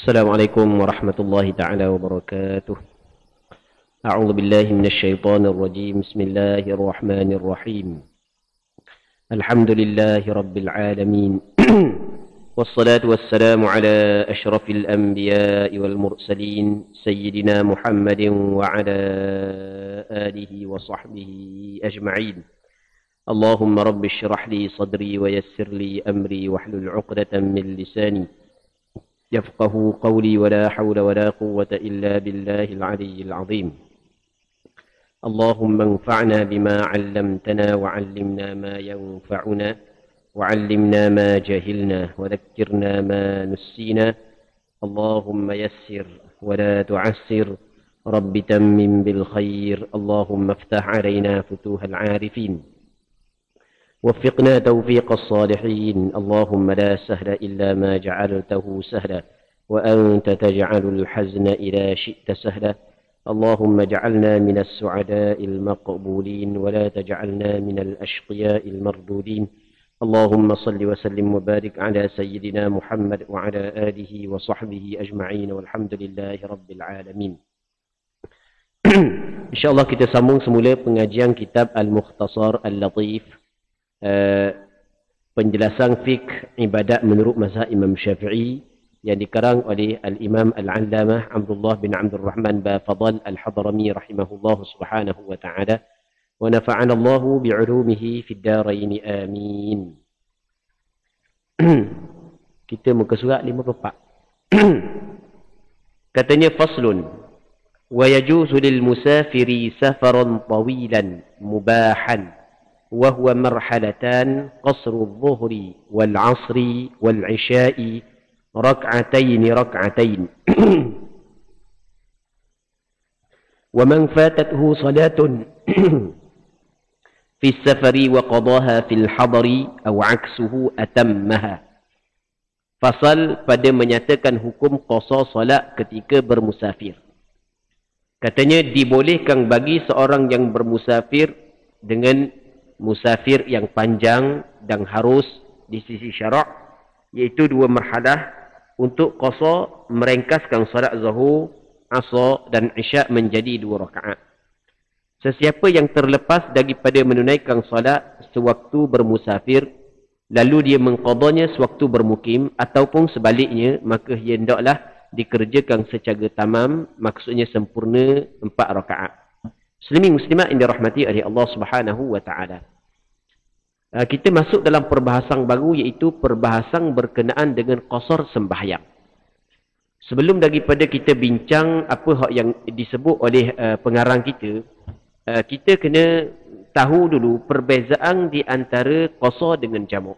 السلام عليكم ورحمة الله تعالى وبركاته. أعوذ بالله من الشيطان الرجيم. بسم الله الرحمن الرحيم. الحمد لله رب العالمين والصلاة والسلام على أشرف الأنبياء والمرسلين سيدنا محمد وعلى آله وصحبه أجمعين. اللهم رب اشرح لي صدري ويسر لي أمري واحلل عقدة من لساني يفقه قولي ولا حول ولا قوة إلا بالله العلي العظيم. اللهم انفعنا بما علمتنا وعلمنا ما ينفعنا وعلمنا ما جهلنا وذكرنا ما نسينا. اللهم يسر ولا تعسر رب تمم بالخير. اللهم افتح علينا فتوح العارفين وفقنا توفيق الصالحين. اللهم لا سهل إلا ما جعلته سهلا وأنت تجعل الحزن إذا شئت سهلا. اللهم اجعلنا من السعداء المقبولين ولا تجعلنا من الأشقياء المردودين. اللهم صل وسلم وبارك على سيدنا محمد وعلى آله وصحبه أجمعين والحمد لله رب العالمين. InsyaAllah kita sambung semula pengajian kitab Al-Mukhtasar Al-Latif, penjelasan fiqh ibadat menurut mazhab Imam Syafi'i yang dikarang oleh Al-Imam Al-Allamah Abdullah bin Abdul Rahman Bafadal Al-Hadrami rahimahullah subhanahu wa ta'ala wa nafa'ana Allahu bi'ulumihi fid darain amin. Kita muka surat 54. Katanya faslun wa yajuzu lil musafiri safaran tawilan mubahan وهو مرحلتان قصر الظهر والعصر والعشاء ركعتين ركعتين. ومن فاتته صلاة في السفر وقضاها في الحضر أو عكسه أتمها. Fasal pada menyatakan hukum qasa salat ketika bermusafir. Katanya dibolehkan bagi seorang yang bermusafir dengan musafir yang panjang dan harus di sisi syarak, iaitu dua marhalah untuk qasa merengkaskan salat zuhur, asar dan isyak menjadi 2 rakaat. Sesiapa yang terlepas daripada menunaikan salat sewaktu bermusafir lalu dia mengqadanya sewaktu bermukim ataupun sebaliknya, maka ia hendaklah dikerjakan secara tamam, maksudnya sempurna 4 rakaat. Muslimin muslimat yang dirahmati oleh Allah Subhanahu wa taala. Kita masuk dalam perbahasan baru, iaitu perbahasan berkenaan dengan qasar sembahyang. Sebelum daripada kita bincang apa hak yang disebut oleh pengarang kita, kita kena tahu dulu perbezaan di antara qasar dengan jamak.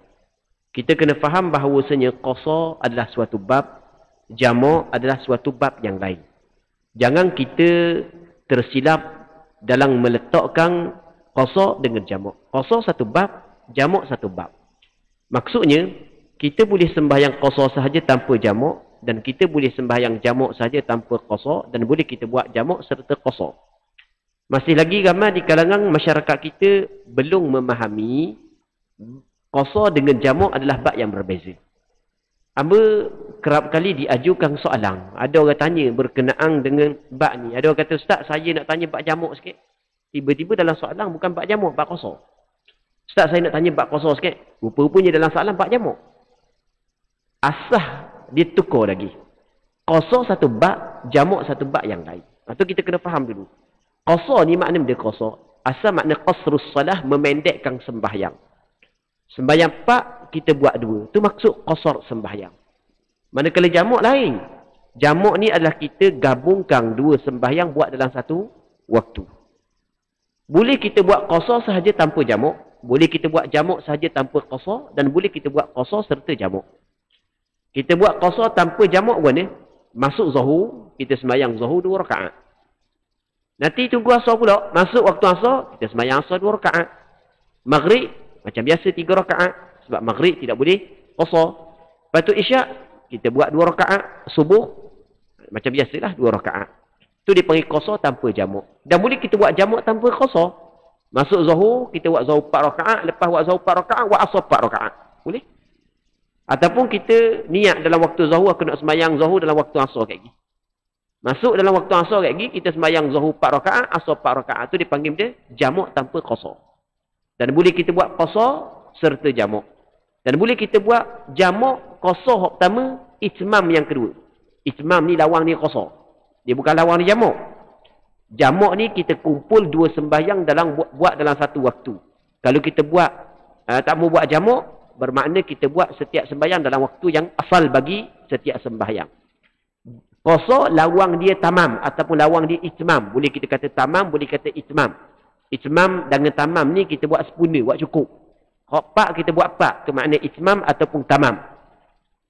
Kita kena faham bahawasanya qasar adalah suatu bab, jamak adalah suatu bab yang lain. Jangan kita tersilap dalam meletakkan qasar dengan jamak. Qasar satu bab, jamak satu bab. Maksudnya, kita boleh sembahyang qasar sahaja tanpa jamak, dan kita boleh sembahyang jamak sahaja tanpa qasar, dan boleh kita buat jamak serta qasar. Masih lagi ramai di kalangan masyarakat kita belum memahami qasar dengan jamak adalah bab yang berbeza. Amba kerap kali diajukan soalan. Ada orang tanya berkenaan dengan bab ni. Ada orang kata, Ustaz, saya nak tanya bab jamak sikit. Tiba-tiba dalam soalan bukan bab jamak, bab qasar. Ustaz, saya nak tanya bab qasar sikit. Rupa-rupanya dalam soalan bab jamak. Asah dia tukar lagi. Qasar satu bab, jamak satu bab yang lain. Itu kita kena faham dulu. Qasar ni makna dia qasar. Asal makna qasrus salah, memendekkan sembahyang. Sembahyang 4 kita buat 2. Itu maksud qasar sembahyang. Manakala jamak lain. Jamak ni adalah kita gabungkan 2 sembahyang buat dalam satu waktu. Boleh kita buat qasar sahaja tanpa jamak. Boleh kita buat jamak sahaja tanpa qasar. Dan boleh kita buat qasar serta jamak. Kita buat qasar tanpa jamak mana? Masuk zuhur, kita sembahyang zuhur 2 rakaat. Nanti tunggu asar pula. Masuk waktu asar, kita sembahyang asar 2 rakaat. Maghrib, macam biasa 3 rakaat. Sebab maghrib tidak boleh qasar. Lepas tu isyak, kita buat 2 rakaat. Subuh, macam biasalah 2 rakaat. Itu dipanggil qasar tanpa jamak. Dan boleh kita buat jamak tanpa qasar. Masuk zuhur, kita buat zuhur 4 rakaat. Lepas buat zuhur 4 rakaat, buat asar 4 rakaat. Boleh? Ataupun kita niat dalam waktu zuhur, aku nak sembahyang zuhur dalam waktu asar kat lagi. Masuk dalam waktu asar kat lagi, kita sembahyang zuhur 4 rakaat, asar 4 rakaat. Itu dipanggil dia jamak tanpa qasar. Dan boleh kita buat qasar serta jamak. Dan boleh kita buat jamak qasar yang pertama, itmam yang kedua. Itmam ni lawang ni qasar. Dia bukan lawang ni jamak. Jamak ni kita kumpul dua sembahyang dalam buat dalam satu waktu. Kalau kita buat tak mau buat jamak, bermakna kita buat setiap sembahyang dalam waktu yang asal bagi setiap sembahyang. Qasar lawang dia tamam ataupun lawang dia itmam. Boleh kita kata tamam, boleh kata itmam. Itmam dengan tamam ni kita buat sempurna, buat cukup. Hak pak kita buat pak, tu makna itmam ataupun tamam.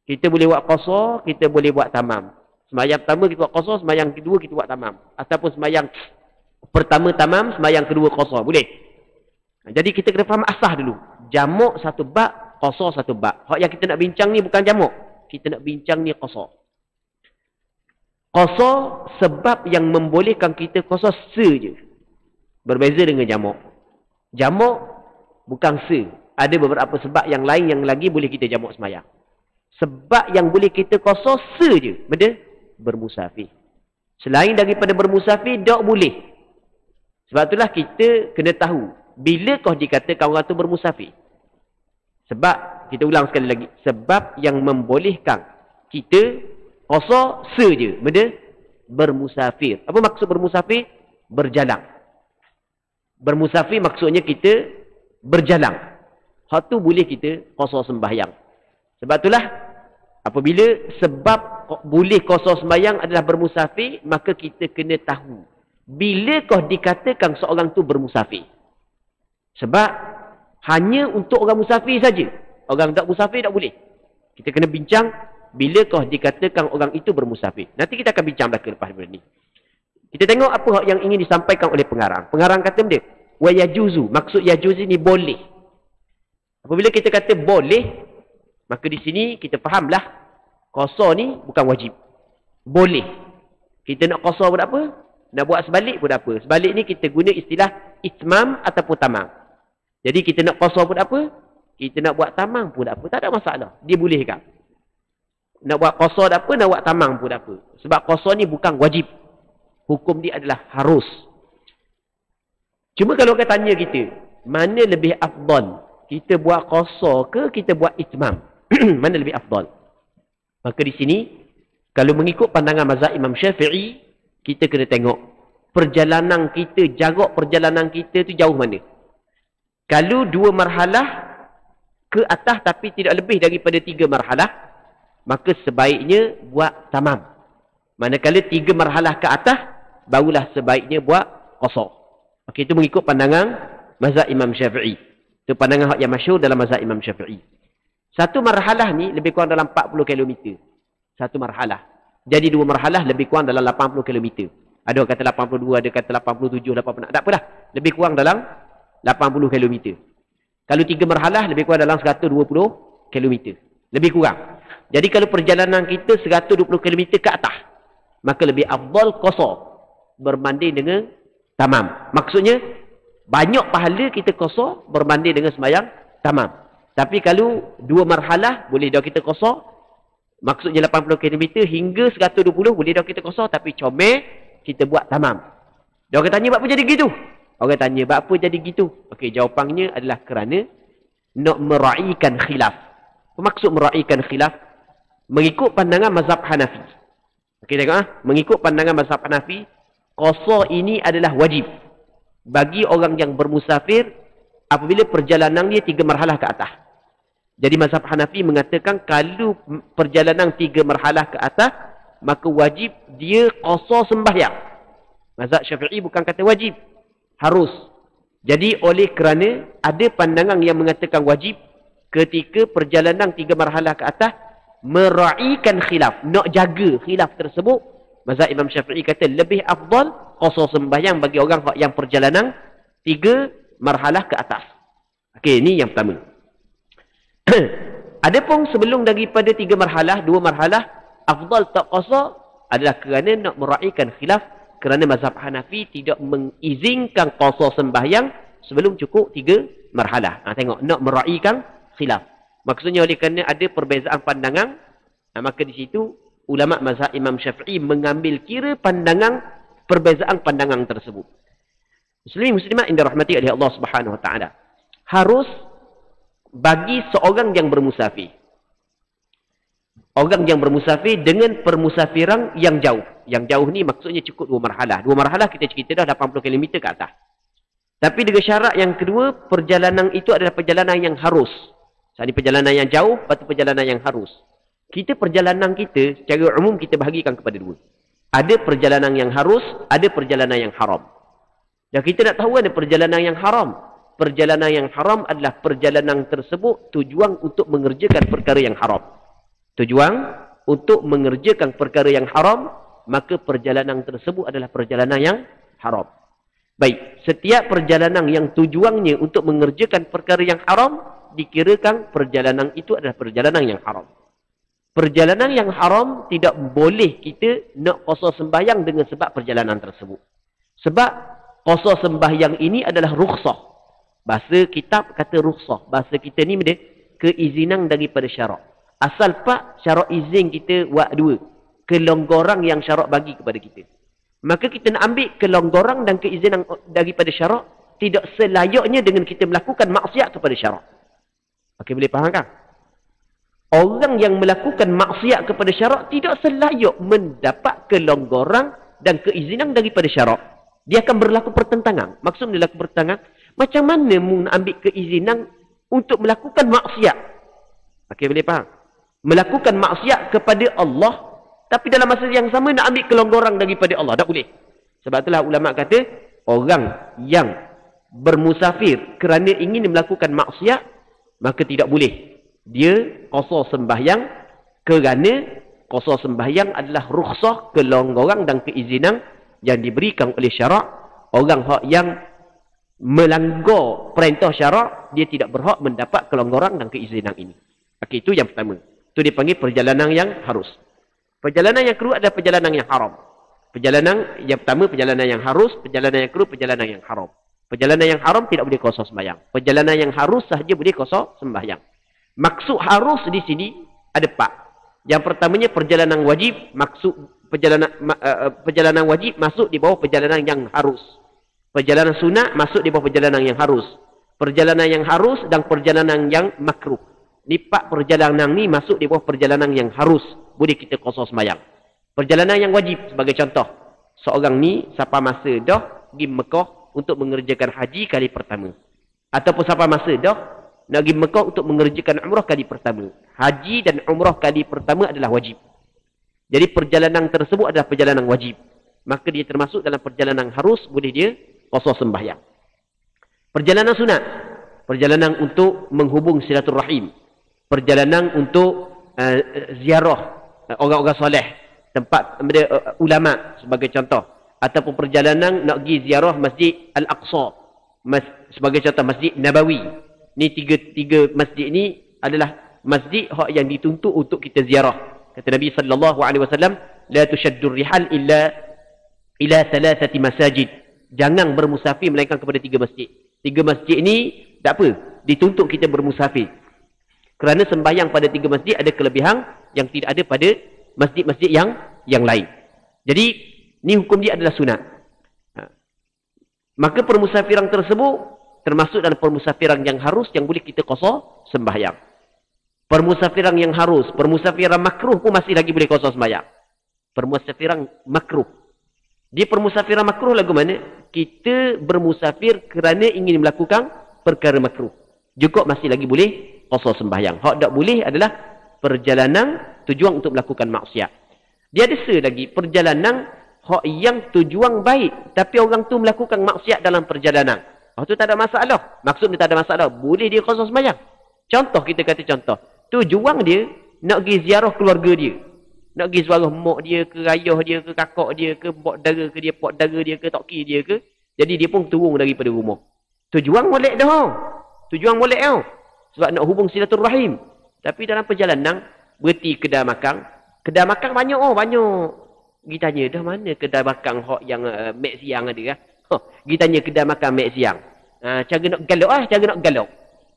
Kita boleh buat qasar, kita boleh buat tamam. Sembahyang pertama kita buat qasar, sembahyang kedua kita buat tamam. Ataupun sembahyang pertama tamam, sembahyang kedua qasar, boleh. Jadi kita kena faham asas dulu. Jamak satu bab, qasar satu bab. Hak yang kita nak bincang ni bukan jamak. Kita nak bincang ni qasar. Qasar sebab yang membolehkan kita qasar se-je. Berbeza dengan jamak. Jamak bukan se. Ada beberapa sebab yang lain yang lagi boleh kita jamak sembahyang. Sebab yang boleh kita qasar se-je. Benda bermusafir. Selain daripada bermusafir, tak boleh. Sebab itulah kita kena tahu. Bila kau dikatakan orang tu bermusafir? Sebab, kita ulang sekali lagi. Sebab yang membolehkan kita qasar se-je. Benda bermusafir. Apa maksud bermusafir? Berjalan. Bermusafir maksudnya kita berjalan. Hak tu boleh kita qasar sembahyang. Sebab itulah, apabila sebab boleh qasar sembahyang adalah bermusafir, maka kita kena tahu. Bila kau dikatakan seorang tu bermusafir? Sebab hanya untuk orang musafir saja. Orang tak musafir tak boleh. Kita kena bincang bila kau dikatakan orang itu bermusafir. Nanti kita akan bincang belakang lepas benda ni. Kita tengok apa yang ingin disampaikan oleh pengarang. Pengarang kata benda, wa yajuzu. Maksud yajuzu ni boleh. Apabila kita kata boleh, maka di sini kita fahamlah qasar ni bukan wajib. Boleh. Kita nak qasar pun apa? Nak buat sebalik pun apa? Sebalik ni kita guna istilah itmam ataupun tamam. Jadi kita nak qasar pun apa? Kita nak buat tamam pun apa? Tak ada masalah. Dia bolehkan. Nak buat qasar apa? Nak buat tamam pun apa? Sebab qasar ni bukan wajib. Hukum dia adalah harus. Cuma kalau orang tanya kita, mana lebih afdal? Kita buat qasar ke kita buat itmam? Mana lebih afdal? Maka di sini, kalau mengikut pandangan mazhab Imam Syafi'i, kita kena tengok perjalanan kita, jarak perjalanan kita tu jauh mana. Kalau 2 marhalah ke atas tapi tidak lebih daripada 3 marhalah, maka sebaiknya buat tamam. Manakala 3 marhalah ke atas, barulah sebaiknya buat qasar. Okey, itu mengikut pandangan mazhab Imam Syafi'i. Itu pandangan yang masyhur dalam mazhab Imam Syafi'i. Satu marhalah ni lebih kurang dalam 40 km. Satu marhalah. Jadi 2 marhalah lebih kurang dalam 80 km. Ada orang kata 82, ada kata 87, 86. Tak apalah. Lebih kurang dalam 80 km. Kalau 3 marhalah lebih kurang dalam 120 km. Lebih kurang. Jadi kalau perjalanan kita 120 km ke atas, maka lebih afdal qasar berbanding dengan tamam. Maksudnya, banyak pahala kita qasar berbanding dengan sembahyang tamam. Tapi kalau 2 marhalah, boleh dah kita qasar. Maksudnya 80 km hingga 120 boleh dah kita qasar. Tapi comel, kita buat tamam. Dia orang tanya, apa jadi gitu? Orang tanya, apa jadi gitu? Okey, jawapannya adalah kerana nak meraihkan khilaf. Apa maksud meraihkan khilaf? Mengikut pandangan mazhab Hanafi. Okey, tengok. Mengikut pandangan mazhab Hanafi, qasar ini adalah wajib bagi orang yang bermusafir apabila perjalanan dia 3 marhalah ke atas. Jadi mazhab Hanafi mengatakan kalau perjalanan 3 marhalah ke atas, maka wajib dia qasar sembahyang. Mazhab Syafi'i bukan kata wajib, harus. Jadi oleh kerana ada pandangan yang mengatakan wajib, ketika perjalanan 3 marhalah ke atas, meraihkan khilaf, nak jaga khilaf tersebut, mazhab Imam Syafi'i kata lebih afdal qasar sembahyang bagi orang yang perjalanan 3 marhalah ke atas. Okey, ini yang pertama. Adapun sebelum daripada 3 marhalah, 2 marhalah, afdal tak qasar adalah kerana nak meraihkan khilaf, kerana mazhab Hanafi tidak mengizinkan qasar sembahyang sebelum cukup 3 marhalah. Tengok, nak meraihkan khilaf. Maksudnya oleh kerana ada perbezaan pandangan, maka di situ ulama mazhab Imam Syafi'i mengambil kira perbezaan pandangan tersebut. Muslimin muslimat yang dirahmati oleh Allah Subhanahu wa taala. Harus bagi seorang yang bermusafir. Orang yang bermusafir dengan permusafiran yang jauh. Yang jauh ni maksudnya cukup 2 marhalah. 2 marhalah kita cerita dah 80 km ke atas. Tapi dengan syarat yang kedua, perjalanan itu adalah perjalanan yang harus. Saat ini perjalanan yang jauh, lepas tu perjalanan yang harus. Perjalanan kita, secara umum kita bahagikan kepada 2. Ada perjalanan yang harus, ada perjalanan yang haram. Dan kita nak tahu ada perjalanan yang haram. Perjalanan yang haram adalah perjalanan tersebut tujuan untuk mengerjakan perkara yang haram. Tujuan untuk mengerjakan perkara yang haram, maka perjalanan tersebut adalah perjalanan yang haram. Baik, setiap perjalanan yang tujuannya untuk mengerjakan perkara yang haram, dikirakan perjalanan itu adalah perjalanan yang haram. Perjalanan yang haram tidak boleh kita nak qasar sembahyang dengan sebab perjalanan tersebut. Sebab qasar sembahyang ini adalah rukhsah. Bahasa kitab kata rukhsah. Bahasa kita ni dia keizinan daripada syarak. Asal pak syarak izin kita buat 2. Kelonggaran yang syarak bagi kepada kita. Maka kita nak ambil kelonggaran dan keizinan daripada syarak tidak selayaknya dengan kita melakukan maksiat kepada syarak. Okey, boleh faham kan? Orang yang melakukan maksiat kepada syarak tidak selayak mendapat kelonggaran dan keizinan daripada syarak. Dia akan berlaku pertentangan. Maksud berlaku pertentangan, macam mana mu nak ambil keizinan untuk melakukan maksiat? Okey, boleh faham? Melakukan maksiat kepada Allah, tapi dalam masa yang sama nak ambil kelonggaran daripada Allah. Tak boleh. Sebab itulah ulama kata, orang yang bermusafir kerana ingin melakukan maksiat, maka tidak boleh. Dia qasar sembahyang kerana qasar sembahyang adalah rukhsah, kelonggaran dan keizinan yang diberikan oleh syarak. Orang yang melanggar perintah syarak, dia tidak berhak mendapat kelonggaran dan keizinan ini. Okey, itu yang pertama. Itu dipanggil perjalanan yang harus. Perjalanan yang kedua adalah perjalanan yang haram. Perjalanan yang pertama perjalanan yang harus, perjalanan yang kedua perjalanan yang haram. Perjalanan yang haram tidak boleh qasar sembahyang. Perjalanan yang harus sahaja boleh qasar sembahyang. Maksud harus di sini ada 4. Yang pertamanya perjalanan wajib, maksud perjalanan wajib masuk di bawah perjalanan yang harus. Perjalanan sunat masuk di bawah perjalanan yang harus. Perjalanan yang harus dan perjalanan yang makruh. Ni 4 perjalanan ni masuk di bawah perjalanan yang harus. Boleh kita qasar sembahyang. Perjalanan yang wajib sebagai contoh. Seorang ni sampai masa dah pergi Mekah untuk mengerjakan haji kali pertama. Ataupun sampai masa dah nak pergi Mekah untuk mengerjakan umrah kali pertama. Haji dan umrah kali pertama adalah wajib. Jadi perjalanan tersebut adalah perjalanan wajib. Maka dia termasuk dalam perjalanan harus, boleh dia qasar sembahyang. Perjalanan sunat. Perjalanan untuk menghubung silaturahim. Perjalanan untuk ziarah orang-orang soleh. Tempat ulama sebagai contoh. Ataupun perjalanan nak pergi ziarah Masjid Al-Aqsa. Sebagai contoh Masjid Nabawi. Ni tiga masjid ni adalah masjid yang dituntut untuk kita ziarah. Kata Nabi sallallahu alaihi wasallam, la tushaddur rihal ila 3 masajid. Jangan bermusafir melainkan kepada 3 masjid. 3 masjid ni tak apa, dituntut kita bermusafir. Kerana sembahyang pada 3 masjid ada kelebihan yang tidak ada pada masjid-masjid yang lain. Jadi ni hukum dia adalah sunat. Maka permusafiran tersebut termasuk dalam permusafiran yang harus yang boleh kita qasar sembahyang. Permusafiran yang harus, permusafiran makruh pun masih lagi boleh qasar sembahyang. Permusafiran makruh. Dia permusafiran makruh lagu mana? Kita bermusafir kerana ingin melakukan perkara makruh. Juga masih lagi boleh qasar sembahyang. Hak tak boleh adalah perjalanan tujuan untuk melakukan maksiat. Dia ada lagi perjalanan hak yang tujuan baik tapi orang tu melakukan maksiat dalam perjalanan. Hak tu tak ada masalah. Maksud dia tak ada masalah. Boleh dia qasar sembahyang. Contoh, kita kata contoh. Tujuan dia nak pergi ziarah keluarga dia. Nak pergi ziarah mak dia ke, ayah dia ke, kakak dia ke, pak dara ke dia, pak dara dia ke, toki dia ke. Jadi dia pun turun daripada rumah. Tujuan molek dah. Tujuan molek dah. Sebab nak hubung silaturahim. Tapi dalam perjalanan, berhenti kedai makan. Kedai makan banyak banyak. Pergi tanya, dah mana kedai makan hak yang mek siang ada kan? Pergi tanya kedai makan mek siang. Cara nak galak cara nak galak.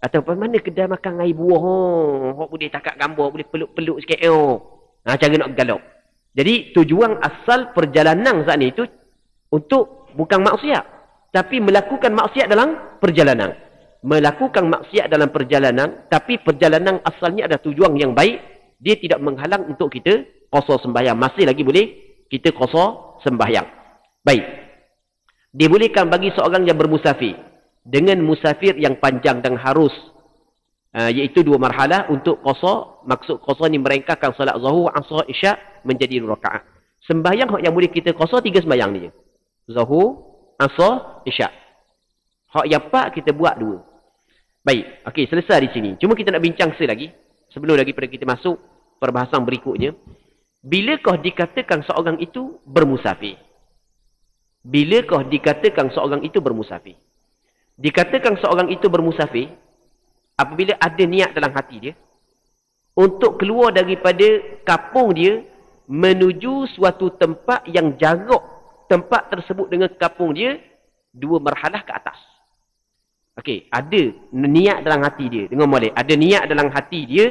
Atau mana kedai makan air buah. Hok boleh takak gambar, boleh peluk-peluk sikit. Cara nak galop. Jadi tujuan asal perjalanan saat ni itu untuk bukan maksiat. Tapi melakukan maksiat dalam perjalanan. Melakukan maksiat dalam perjalanan. Tapi perjalanan asalnya ada tujuan yang baik. Dia tidak menghalang untuk kita qasar sembahyang. Masih lagi boleh kita qasar sembahyang. Baik. Dibolehkan bagi seorang yang bermusafir. Dengan musafir yang panjang dan harus. Iaitu 2 marhalah untuk qasar. Maksud qasar ni merengkahkan solat zuhur, asar, isyak menjadi 2 rakaat. Sembahyang yang boleh kita qasar 3 sembahyang ni je. Zuhur, asar, isyak. Hak yang 4 kita buat 2. Baik, okey, selesai di sini. Cuma kita nak bincang lagi sebelum lagi pada kita masuk perbahasan berikutnya. Bilakah dikatakan seorang itu bermusafir? Bilakah dikatakan seorang itu bermusafir? Dikatakan seorang itu bermusafir apabila ada niat dalam hati dia untuk keluar daripada kampung dia menuju suatu tempat yang jarak tempat tersebut dengan kampung dia 2 marhalah ke atas. Okey, ada niat dalam hati dia. Dengar molek, ada niat dalam hati dia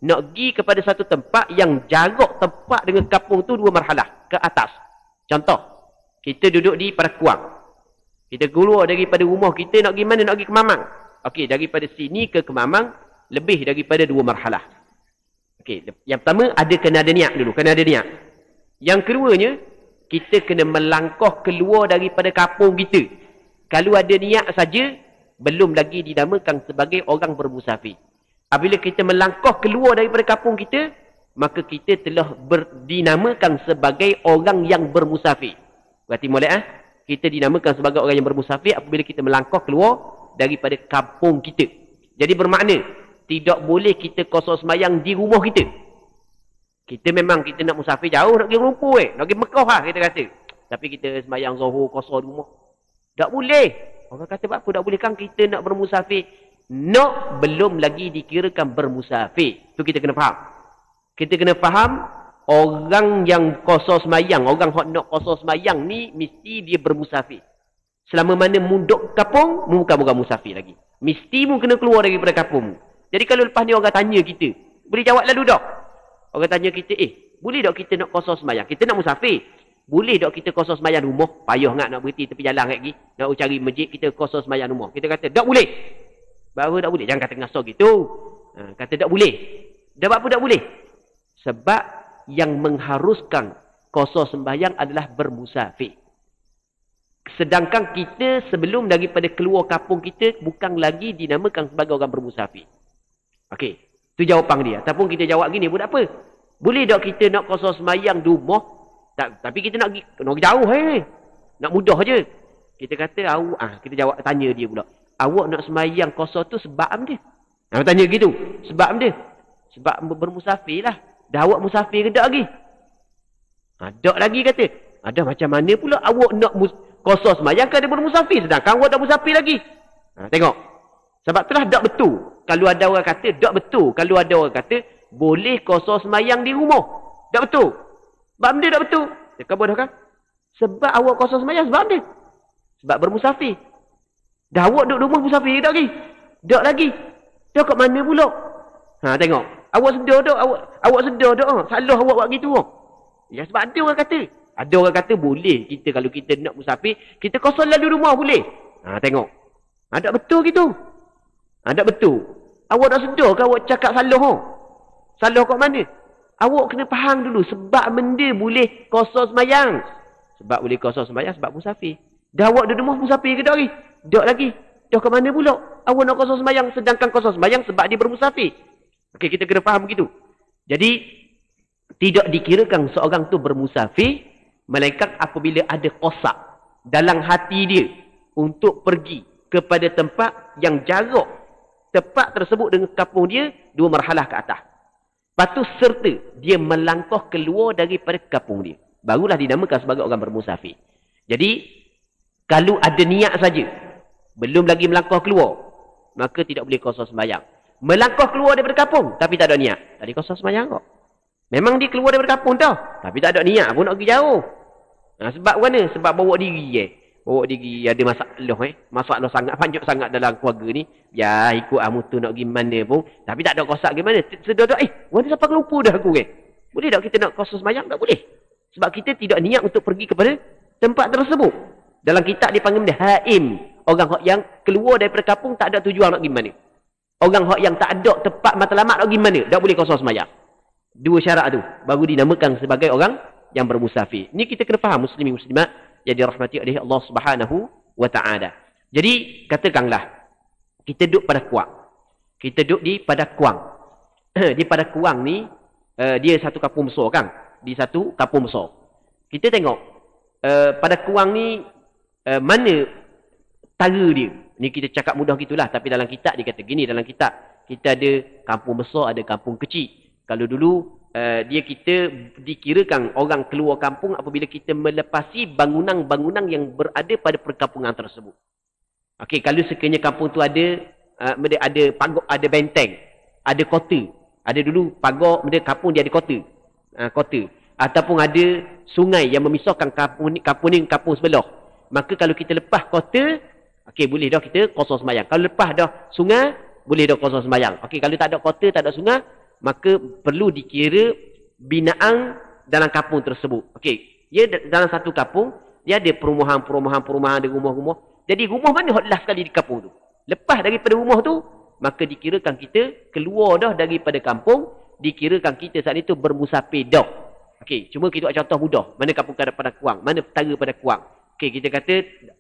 nak pergi kepada satu tempat yang jarak tempat dengan kampung tu 2 marhalah ke atas. Contoh, kita duduk di Parakuang. Kita keluar daripada rumah kita nak pergi mana? Nak pergi ke Mamang. Okey, daripada sini ke Mamang lebih daripada 2 marhalah. Okey, yang pertama kena ada niat dulu, kena ada niat. Yang keduanya, kita kena melangkah keluar daripada kampung kita. Kalau ada niat saja, belum lagi dinamakan sebagai orang bermusafir. Apabila kita melangkah keluar daripada kampung kita, maka kita telah dinamakan sebagai orang yang bermusafir. Berarti molek kita dinamakan sebagai orang yang bermusafir apabila kita melangkah keluar daripada kampung kita. Jadi bermakna, tidak boleh kita qasar sembahyang di rumah kita. Kita memang kita nak musafir jauh, nak pergi Lumpur nak pergi Mekah kita kata. Tapi kita sembahyang zuhur qasar di rumah. Tak boleh. Orang kata apa tak boleh kan kita nak bermusafir. Nak belum lagi dikirakan bermusafir. Itu kita kena faham. Kita kena faham orang yang qasar sembahyang, orang yang nak qasar sembahyang ni mesti dia bermusafir. Selama mana munduk kampung, bukan musafir lagi. Mesti mu kena keluar daripada kampung. Jadi kalau lepas ni orang tanya kita, boleh jawab lalu tak? Orang tanya kita, boleh tak kita nak qasar sembahyang? Kita nak musafir. Boleh tak kita qasar sembahyang rumah? Payah nak berhenti tepi jalan lagi. Nak cari masjid, kita qasar sembahyang rumah. Kita kata, tak boleh. Baru tak boleh. Jangan kata ngasar gitu. Kata tak boleh. Sebab apa tak boleh? Sebab yang mengharuskan qasar sembahyang adalah bermusafir. Sedangkan kita sebelum daripada keluar kampung kita bukan lagi dinamakan sebagai orang bermusafir. Okey, itu jawapan dia. Ataupun kita jawab gini, buat apa? Boleh tak kita nak qasar sembahyang di rumah? Tapi kita nak pergi jauh nak mudah je. Kita kata kita jawab tanya dia pula. Awak nak sembahyang qasar tu sebab apa dia? Tanya gitu. Sebab apa dia? Sebab bermusafir lah. Dah awak musafir ke tak lagi? Tak lagi kata. Ada macam mana pula awak nak qasar sembahyang kan dia bermusafir sedangkan awak tak musafir lagi. Tengok. Sebab itulah tak betul. Kalau ada orang kata tak betul. Kalau ada orang kata boleh qasar sembahyang di rumah. Tak betul. Sebab dia tak betul. Dia bodoh kan? Sebab awak qasar sembahyang sebab dia. Sebab bermusafir. Dah awak duduk rumah musafir tak lagi? Tak lagi. Tak kat mana pula? Tengok. Awak sedar tak? Awak sedar tak? Salah awak buat gitu. Ya sebab ada orang kata. Ada orang kata boleh kita kalau kita nak musafir, kita qasar lalu rumah boleh. Tengok. Tak betul gitu. Tak betul. Awak tak sedar ke awak cakap salah? Salah kat mana? Awak kena faham dulu sebab benda boleh qasar sembahyang. Sebab boleh qasar sembahyang sebab musafir. Dah awak duduk rumah musafir ke tak lagi? Tak lagi. Dah ke mana pula? Awak nak qasar sembahyang sedangkan qasar sembahyang sebab dia bermusafir. Okey, kita kena faham begitu. Jadi tidak dikirakan seorang tu bermusafir melainkan apabila ada qasar dalam hati dia untuk pergi kepada tempat yang jarak tempat tersebut dengan kampung dia 2 marhalah ke atas. Lepas tu serta dia melangkah keluar daripada kampung dia. Barulah dinamakan sebagai orang bermusafir. Jadi kalau ada niat saja, belum lagi melangkah keluar, maka tidak boleh qasar sembahyang. Melangkah keluar daripada kampung tapi tak ada niat, tak boleh qasar sembahyang kok. Memang dia keluar daripada kampung tau, tapi tak ada niat pun nak pergi jauh. Sebab mana? Sebab bawa diri Oh, dia ada masalah sangat banyak sangat dalam keluarga ni. Ya, ikut mutu nak pergi mana pun. Tapi tak ada kosak gimana. Sedar-sedar, mana siapa lupa dah aku Boleh tak kita nak kosong semayang? Tak boleh. Sebab kita tidak niat untuk pergi kepada tempat tersebut. Dalam kitab dipanggil benda haim. Orang yang keluar daripada kampung tak ada tujuan nak pergi mana. Orang yang tak ada tempat matlamat nak pergi mana. Tak boleh kosong semayang. Dua syarat tu. Baru dinamakan sebagai orang yang bermusafir. Ini kita kena faham muslimin-muslimat yang dirahmati oleh Allah Subhanahu wa taala. Jadi katakanlah kita duduk pada Kuang. Kita duduk di pada Kuang. Di pada Kuang ni dia satu kampung besar kan? Di satu kampung besar. Kita tengok pada Kuang ni mana tara dia. Ni kita cakap mudah gitulah, tapi dalam kitab dia kata gini, dalam kitab kita ada kampung besar, ada kampung kecil. Kalau dulu kita dikirakan orang keluar kampung apabila kita melepasi bangunan-bangunan yang berada pada perkampungan tersebut. Okey, kalau sekiranya kampung tu ada pagar, ada benteng, ada kota. Ada dulu pagar, kampung dia ada kota. Kota. Ataupun ada sungai yang memisahkan kampung ni kampung sebelah. Maka kalau kita lepas kota, okey, boleh dah kita kosong sembahyang. Kalau lepas dah sungai, boleh dah kosong sembahyang. Okey, kalau tak ada kota, tak ada sungai, maka perlu dikira binaan dalam kampung tersebut. Okey, dia dalam satu kampung, dia ada perumahan, ada rumah-rumah. Jadi rumah mana hot last sekali di kampung tu? Lepas daripada rumah tu, maka dikirakan kita keluar dah daripada kampung, dikirakan kita saat itu bermusafir dah. Okey, cuma kita buat contoh mudah. Mana kampung pada Kuang, mana tara pada Kuang. Okey, kita kata,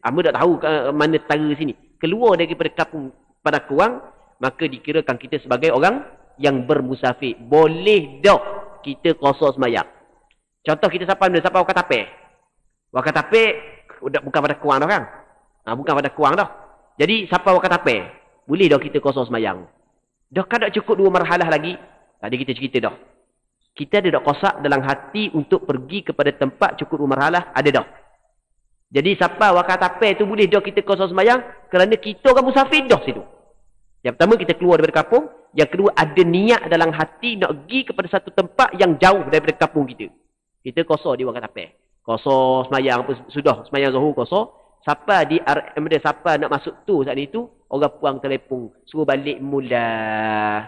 Amba tak tahu mana tara sini. Keluar daripada kampung pada Kuang, maka dikirakan kita sebagai orang yang bermusafir. Boleh dah kita kosong semayang. Contoh kita sampai Wakatapek. Wakatapek bukan pada Kuang dah kan? Bukan pada Kuang dah. Jadi sampai Wakatapek, boleh dah kita kosong semayang. Dah kan tak cukup 2 marhalah lagi? Tadi kita cerita dah. Kita ada dah kosak dalam hati untuk pergi kepada tempat cukup 2 marhalah? Ada dah. Jadi sampai Wakatapek tu boleh dah kita kosong semayang kerana kita orang musafir dah situ. Yang pertama kita keluar daripada kampung. Yang kedua ada niat dalam hati nak pergi kepada satu tempat yang jauh daripada kampung kita. Kita kosong di Wakatapek. Kosong semayang apa sudah semayang Zuhur kosong. Sampai di RM dia sampai nak masuk tu saat itu orang puang telefon suruh balik mula.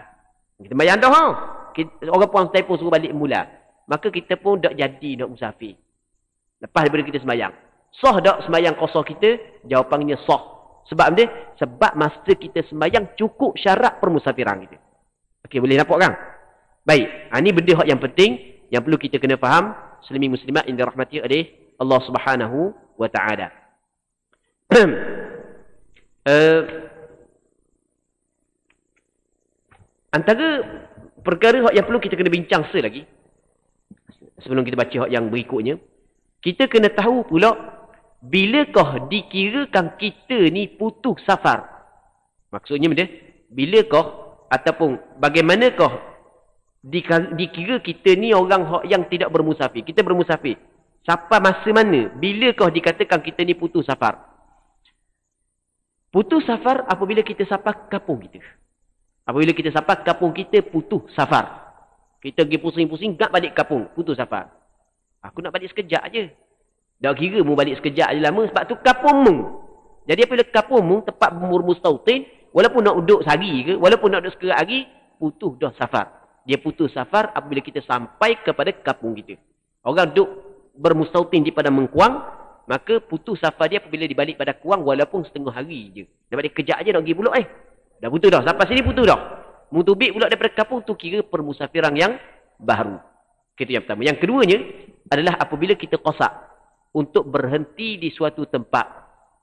Kita bayang dah orang puang telefon suruh balik mula. Maka kita pun tak jadi nak musafir. Lepas daripada kita semayang. Sah tak semayang kosong kita? Jawapannya sah. Sebab dia? Sebab masa kita semayang cukup syarat permusafiran kita. Okey, boleh nampak kan? Baik. Ini benda yang penting yang perlu kita kena faham. Muslimin muslimat yang dirahmati oleh Allah Subhanahu wa taala. Antara perkara yang perlu kita kena bincang selagi sebelum kita baca yang berikutnya, kita kena tahu pula bilakah dikirakan kita ni putus safar. Maksudnya benda, bilakah ataupun bagaimanakah dikira kita ni orang yang tidak bermusafir. Kita bermusafir. Sampai masa mana? Bilakah dikatakan kita ni putus safar? Putus safar apabila kita sampai kampung kita. Apabila kita sampai kampung kita, putus safar. Kita pergi pusing-pusing, tak balik kampung, putus safar. Aku nak balik sekejap je. Tak kira mu balik sekejap je lama, sebab tu kampung mu. Jadi apabila kampung mu, tempat bermustautin, walaupun nak duduk sehari ke, walaupun nak duduk sekerat hari, putus dah safar. Dia putus safar apabila kita sampai kepada kampung kita. Orang duduk bermustautin di pada Mengkuang, maka putus safar dia apabila dibalik pada Kuang walaupun setengah hari je. Dah balik kejap je nak pergi pulak Dah putus dah. Sampai sini putus dah. Mutubik pulak daripada kampung tu kira permusafiran yang baru. Itu yang pertama. Yang keduanya adalah apabila kita qasak untuk berhenti di suatu tempat.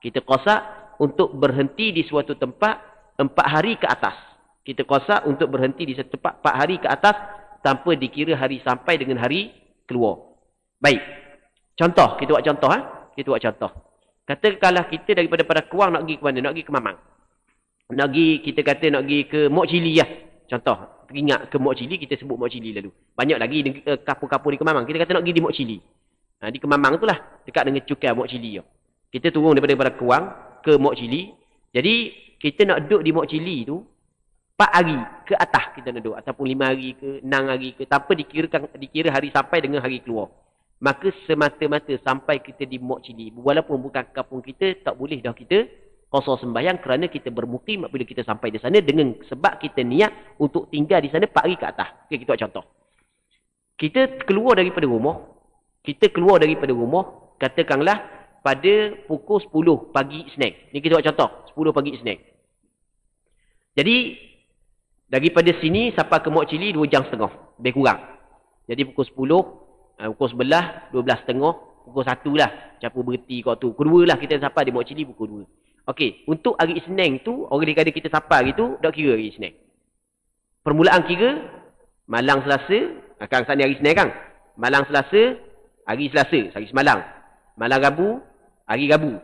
Kita qasak untuk berhenti di suatu tempat 4 hari ke atas. Kita qasak untuk berhenti di satu tempat 4 hari ke atas tanpa dikira hari sampai dengan hari keluar. Baik. Contoh. Kita buat contoh. Kita buat contoh. Katakanlah kita daripada Kuang nak pergi ke mana? Nak pergi ke Mamang. Nak pergi, kita kata nak pergi ke Mok Cili lah. Contoh. Ingat ke Mok Cili, kita sebut Mok Cili lalu. Banyak lagi kapur-kapur di Kemamang. Kita kata nak pergi di Mok Cili. Di Kemamang tu lah. Dekat dengan cukai Mok Cili. Kita turun daripada Kuang ke Mok Cili. Jadi, kita nak duduk di Mok Cili tu 4 hari ke atas kita nak duduk. Ataupun 5 hari ke 6 hari ke. Tanpa dikira hari sampai dengan hari keluar. Maka semata-mata sampai kita di Mok Cili, walaupun bukan kampung kita, tak boleh dah kita qasar sembahyang kerana kita bermukim apabila kita sampai di sana dengan sebab kita niat untuk tinggal di sana 4 hari ke atas. Okey, kita buat contoh. Kita keluar daripada rumah, katakanlah pada pukul 10 pagi Isnin. Ni kita buat contoh, 10 pagi Isnin. Jadi daripada sini sampai ke Mok Cili 2 jam setengah, lebih kurang. Jadi pukul 10, pukul 11, 12.30, pukul 1 lah. Campur berhenti kat tu. Pukul 2 lah kita sampai di Mok Cili pukul 2. Okey, untuk hari Isnin tu, orang kata kita sampai hari tu, tak kira hari Isnin. Permulaan kira, malang Selasa, Kang sana hari Isnin kan? Malang Selasa, hari Selasa, hari semalang. Malang Rabu, hari Rabu.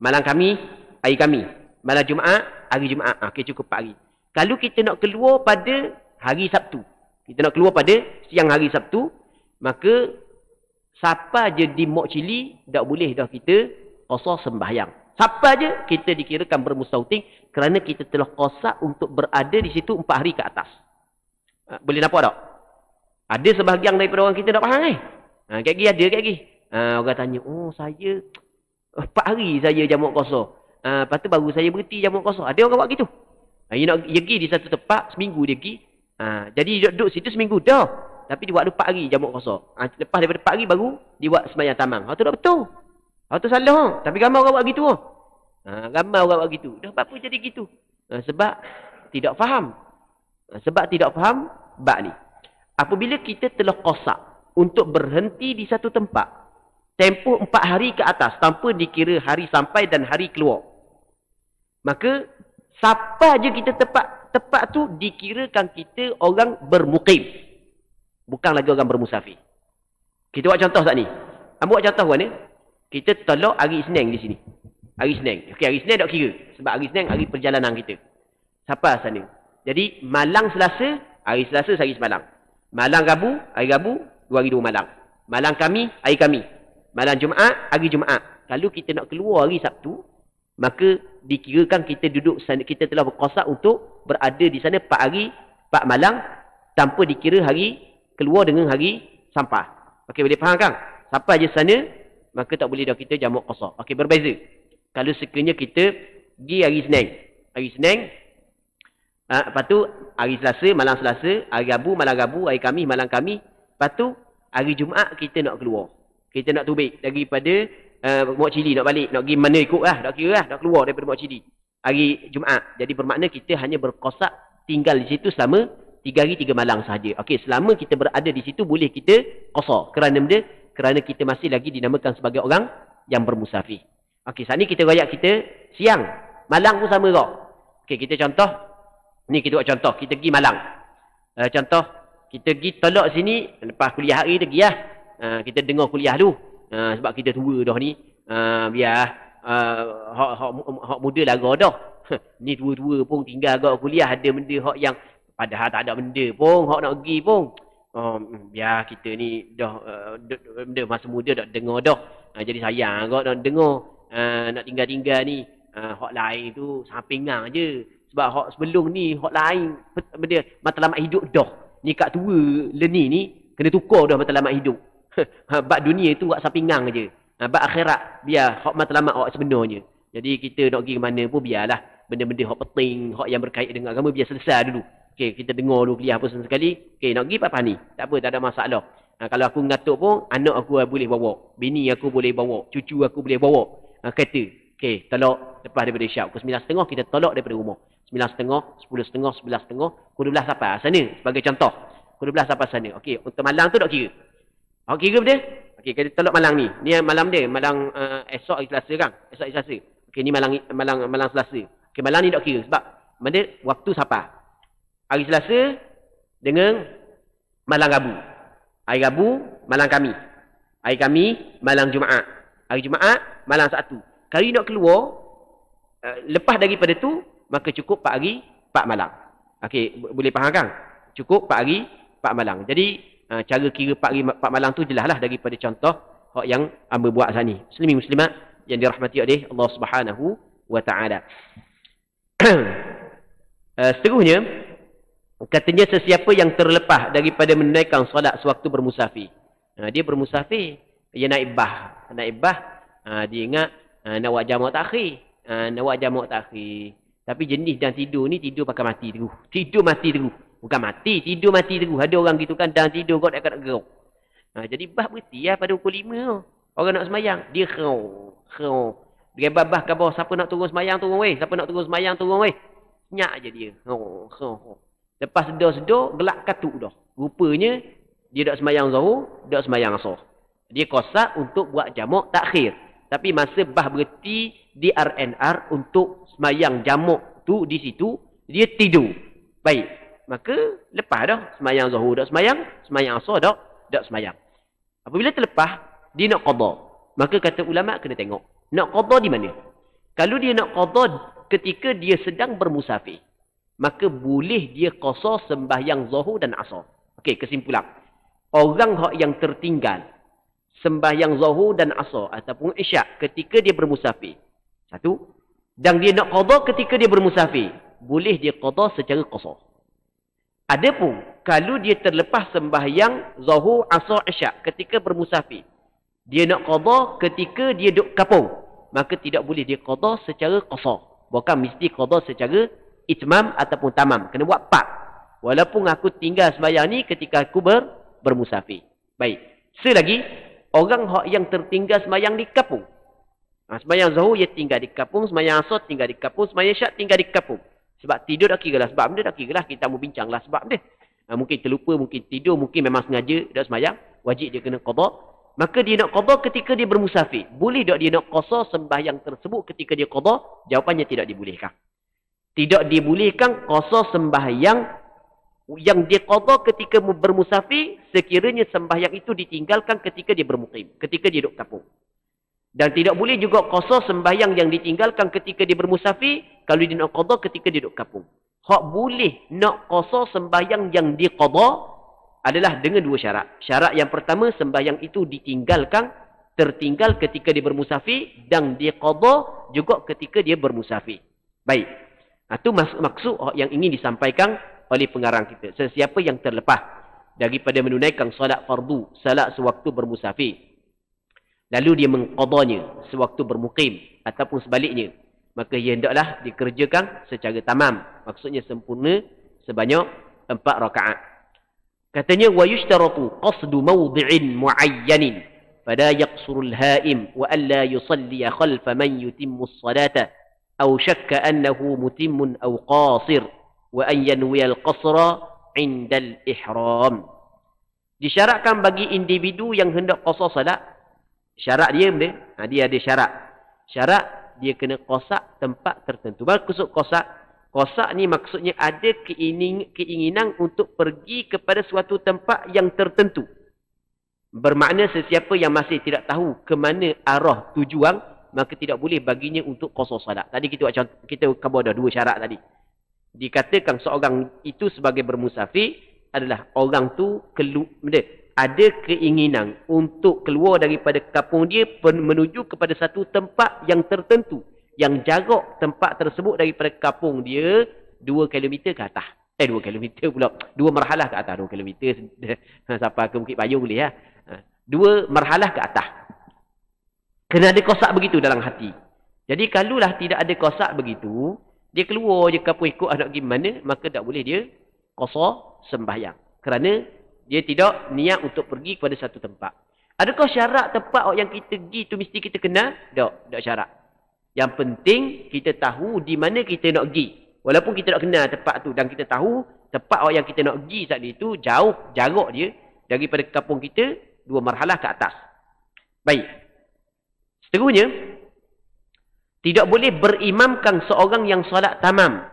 Malang Khamis, hari Khamis. Malang Jumaat, hari Jumaat. Okey, cukup 4 hari. Kalau kita nak keluar pada hari Sabtu, kita nak keluar pada siang hari Sabtu, maka siapa je di Mok Cili, tak boleh dah kita qasar sembahyang. Siapa je kita dikirakan bermustautin kerana kita telah qasar untuk berada di situ 4 hari ke atas. Boleh nampak tak? Ada sebahagian daripada orang kita tak faham kat gigi ada kat gigi. Orang tanya, oh saya 4 hari saya jamak qasar. Lepas tu baru saya berhenti jamak qasar. Ada orang buat gitu. Dia nak pergi di satu tempat, seminggu dia pergi. Jadi dia duduk situ seminggu dah. Tapi dia buat 4 hari jamak qasar. Lepas daripada 4 hari baru dia buat sembahyang tamam. Itu tak betul. Itu salah. Tapi ramai orang buat gitu. Ramai orang buat gitu. Dah apa jadi gitu? Sebab tidak faham. Sebab tidak faham bab ni. Apabila kita telah qasar untuk berhenti di satu tempat, tempoh 4 hari ke atas tanpa dikira hari sampai dan hari keluar, maka siapa je kita tepat tu dikirakan kita orang bermukim, bukan lagi orang bermusafir. Kita buat contoh saat ni. Buat contoh mana? Kita tolak hari Isnin di sini. Hari Isnin. Okey, hari Isnin tak kira sebab hari Isnin hari perjalanan kita. Siapa sana? Jadi malang Selasa, hari Selasa hari semalang. Malang Rabu, hari Rabu, 2 hari 2 malang. Malang Khamis, hari Khamis. Malang Jumaat, hari Jumaat. Kalau kita nak keluar hari Sabtu, maka dikirakan kita duduk sana, kita telah berqasar untuk berada di sana 4 hari, 4 malang tanpa dikira hari keluar dengan hari sampah. Okey, boleh faham kan? Siapa je sana, maka tak boleh dah kita jamak qasar. Okey, berbeza. Kalau sekiranya kita pergi hari Isnin. Hari Isnin, lepas tu hari Selasa, malang Selasa, hari Rabu, malang Rabu, hari Khamis, malang Khamis. Lepas tu hari Jumaat kita nak keluar. Kita nak tubik daripada Mok Cili nak balik, nak pergi mana ikut lah, tak kira lah, nak keluar daripada Mok Cili. Hari Jumaat. Jadi bermakna kita hanya berqasar tinggal di situ selama 3 hari 3 malang sahaja. Okey, selama kita berada di situ boleh kita qasar. Kerana benda? Kerana kita masih lagi dinamakan sebagai orang yang bermusafir. Okey, saat ni kita rakyat kita siang. Malang pun sama kau. Okey, kita contoh. Ni kita buat contoh. Kita pergi Malang. Contoh. Kita pergi tolak sini. Lepas kuliah hari kita pergi lah. Kita dengar kuliah dulu. Sebab kita tua dah ni. Biar hak muda laga dah. Ni tua-tua pun tinggal agak kuliah. Ada benda hak yang padahal tak ada benda pun. Hak nak pergi pun. Biar kita ni dah benda masa muda dah dengar dah. Jadi sayang agak nak dengar. Nak tinggal-tinggal ni. Hak lain tu sampingan je. Sebab hak sebelum ni, hak lain, benda matlamat hidup dah. Ni kat tua leni ni, kena tukar dah matlamat hidup. Bab dunia tu hak sampingan je. Bab akhirat, biar hak matlamat hak sebenarnya. Jadi kita nak pergi ke mana pun biarlah. Benda-benda hak penting, hak yang berkait dengan agama, biar selesai dulu. Okey, kita dengar dulu kuliah apa sekali. Okey, nak pergi apa ni? Tak apa, tak ada masalah. Kalau aku ngatuk pun, anak aku boleh bawa. Bini aku boleh bawa. Cucu aku boleh bawa. Kereta. Okey, tolak lepas daripada isyak. Pukul 9.30 kita tolak daripada rumah. 9.30, 10.30, 11.30, pukul 12 sampai sana. Sebagai contoh. Pukul 12 sampai sana. Okey, untuk malang tu tak kira. Awak kira benda? Okey, kita tolak malang ni. Ni malam dia. Malang esok hari Selasa kan? Esok hari Selasa. Okey, ni malang Selasa. Okey, malang ni tak kira. Sebab benda waktu siapa? Hari Selasa dengan malang Rabu. Hari Rabu, malang Khamis. Hari Khamis, malang Jumaat. Hari Jumaat, malang Sabtu. Kalau nak keluar, lepas daripada tu, maka cukup 4 hari, 4 malang. Okey, boleh faham kan? Cukup 4 hari, 4 malang. Jadi, cara kira 4 hari, 4 malang tu jelaslah daripada contoh yang hamba buat saat ni. Muslimin muslimat yang dirahmati oleh Allah Subhanahu wa taala. Seterusnya, katanya sesiapa yang terlepas daripada menunaikan solat sewaktu bermusafir. Dia bermusafir. Dia naik bah. Naik bah, dia ingat nak buat jamak takhir. Nak buat jamak takhir. Tapi jenis dan tidur ni, tidur pakai mati terus. Tidur mati terus. Bukan mati, tidur mati terus. Ada orang gitu kan, dan tidur kau nak gerok. Jadi bah berhenti pada pukul 5. Orang nak semayang, dia khau. Dia babah ke bawah, siapa nak turun semayang, turun weh. Siapa nak turun semayang, turun weh. Senyak je dia. Lepas sedar-sedar, gelak katuk dah. Rupanya, dia tak semayang zuhur, tak semayang asar. Dia kosak untuk buat jamak takhir. Tapi masa bah berhenti di RNR untuk semayang jamak tu di situ, dia tidur. Baik. Maka, lepas dah. Semayang zuhur tak semayang, semayang asar tak semayang. Apabila terlepas, dia nak qada. Maka kata ulama' kena tengok. Nak qada di mana? Kalau dia nak qada ketika dia sedang bermusafir, maka boleh dia qasar sembahyang zuhur dan asar. Okey, kesimpulan. Orang yang tertinggal sembahyang zuhur dan asar ataupun isyak ketika dia bermusafir. Satu. Dan dia nak qada ketika dia bermusafir, boleh dia qada secara qasar. Adapun kalau dia terlepas sembahyang zuhur, asar, isyak ketika bermusafir, dia nak qada ketika dia duduk kapung, maka tidak boleh dia qada secara qasar. Bukan mesti qada secara itmam ataupun tamam. Kena buat part. Walaupun aku tinggal sembahyang ni ketika aku bermusafir. Baik. Selagi orang yang tertinggal sembahyang di kapung. Sembahyang zuhur dia tinggal di kapung, sembahyang asar tinggal di kapung, sembahyang isyak tinggal di kapung. Sebab tidur tak kira lah. Sebab benda tak kira lah. Kita mau bincang lah sebab dia. Mungkin terlupa, mungkin tidur, mungkin memang sengaja tak sembahyang. Wajib dia kena qada. Maka dia nak qada ketika dia bermusafir. Boleh tak dia nak qasar sembahyang tersebut ketika dia qada? Jawapannya tidak dibolehkan. Tidak dibolehkan qasar sembahyang yang dia qada ketika bermusafir sekiranya sembahyang itu ditinggalkan ketika dia bermukim, ketika dia duduk kapung. Dan tidak boleh juga qasar sembahyang yang ditinggalkan ketika dia bermusafir kalau dia nak qada ketika dia duduk kapung. Hak boleh nak qasar sembahyang yang dia qada adalah dengan dua syarat. Syarat yang pertama, sembahyang itu tertinggal ketika dia bermusafir dan dia qada juga ketika dia bermusafir. Baik. Itu maksud yang ingin disampaikan oleh pengarang kita. Sesiapa yang terlepas daripada menunaikan solat fardu, salat sewaktu bermusafir, lalu dia mengqadanya sewaktu bermukim ataupun sebaliknya, maka ia hendaklah dikerjakan secara tamam. Maksudnya sempurna sebanyak 4 rakaat. Katanya wa yushtaratu qasdu mawdi'in muayyanin fala yaqsurul haim wa alla yusalli khalfa man yutimmu as-salata aw shakka annahu mutimmun aw qasir wa an yanwi al-qasra 'inda al-ihram. Disyaratkan bagi individu yang hendak qasar salat, syarat dia benda, dia ada syarat. Syarat dia kena qasak tempat tertentu. Maksud qasak ni maksudnya ada keinginan untuk pergi kepada suatu tempat yang tertentu. Bermakna sesiapa yang masih tidak tahu ke mana arah tujuan, maka tidak boleh baginya untuk qasar salat. Tadi kita khabar dah 2 syarat tadi. Dikatakan seorang itu sebagai bermusafir adalah orang tu ada keinginan untuk keluar daripada kampung dia menuju kepada satu tempat yang tertentu. Yang jarak tempat tersebut daripada kampung dia 2 km ke atas. 2 km pula. 2 marhalah ke atas. 2 km sampai ke Bukit Payung boleh. 2 marhalah ke atas. Kena ada kosak begitu dalam hati. Jadi kalaulah tidak ada kosak begitu, dia keluar je kampung ikut nak pergi mana, maka tak boleh dia qasar sembahyang. Kerana dia tidak niat untuk pergi kepada satu tempat. Adakah syarat tempat yang kita pergi tu mesti kita kenal? Tak syarat. Yang penting kita tahu di mana kita nak pergi. Walaupun kita nak kenal tempat tu dan kita tahu tempat yang kita nak pergi saat itu jauh jarak dia daripada kampung kita 2 marhalah ke atas. Baik. Seterusnya, tidak boleh berimamkan seorang yang solat tamam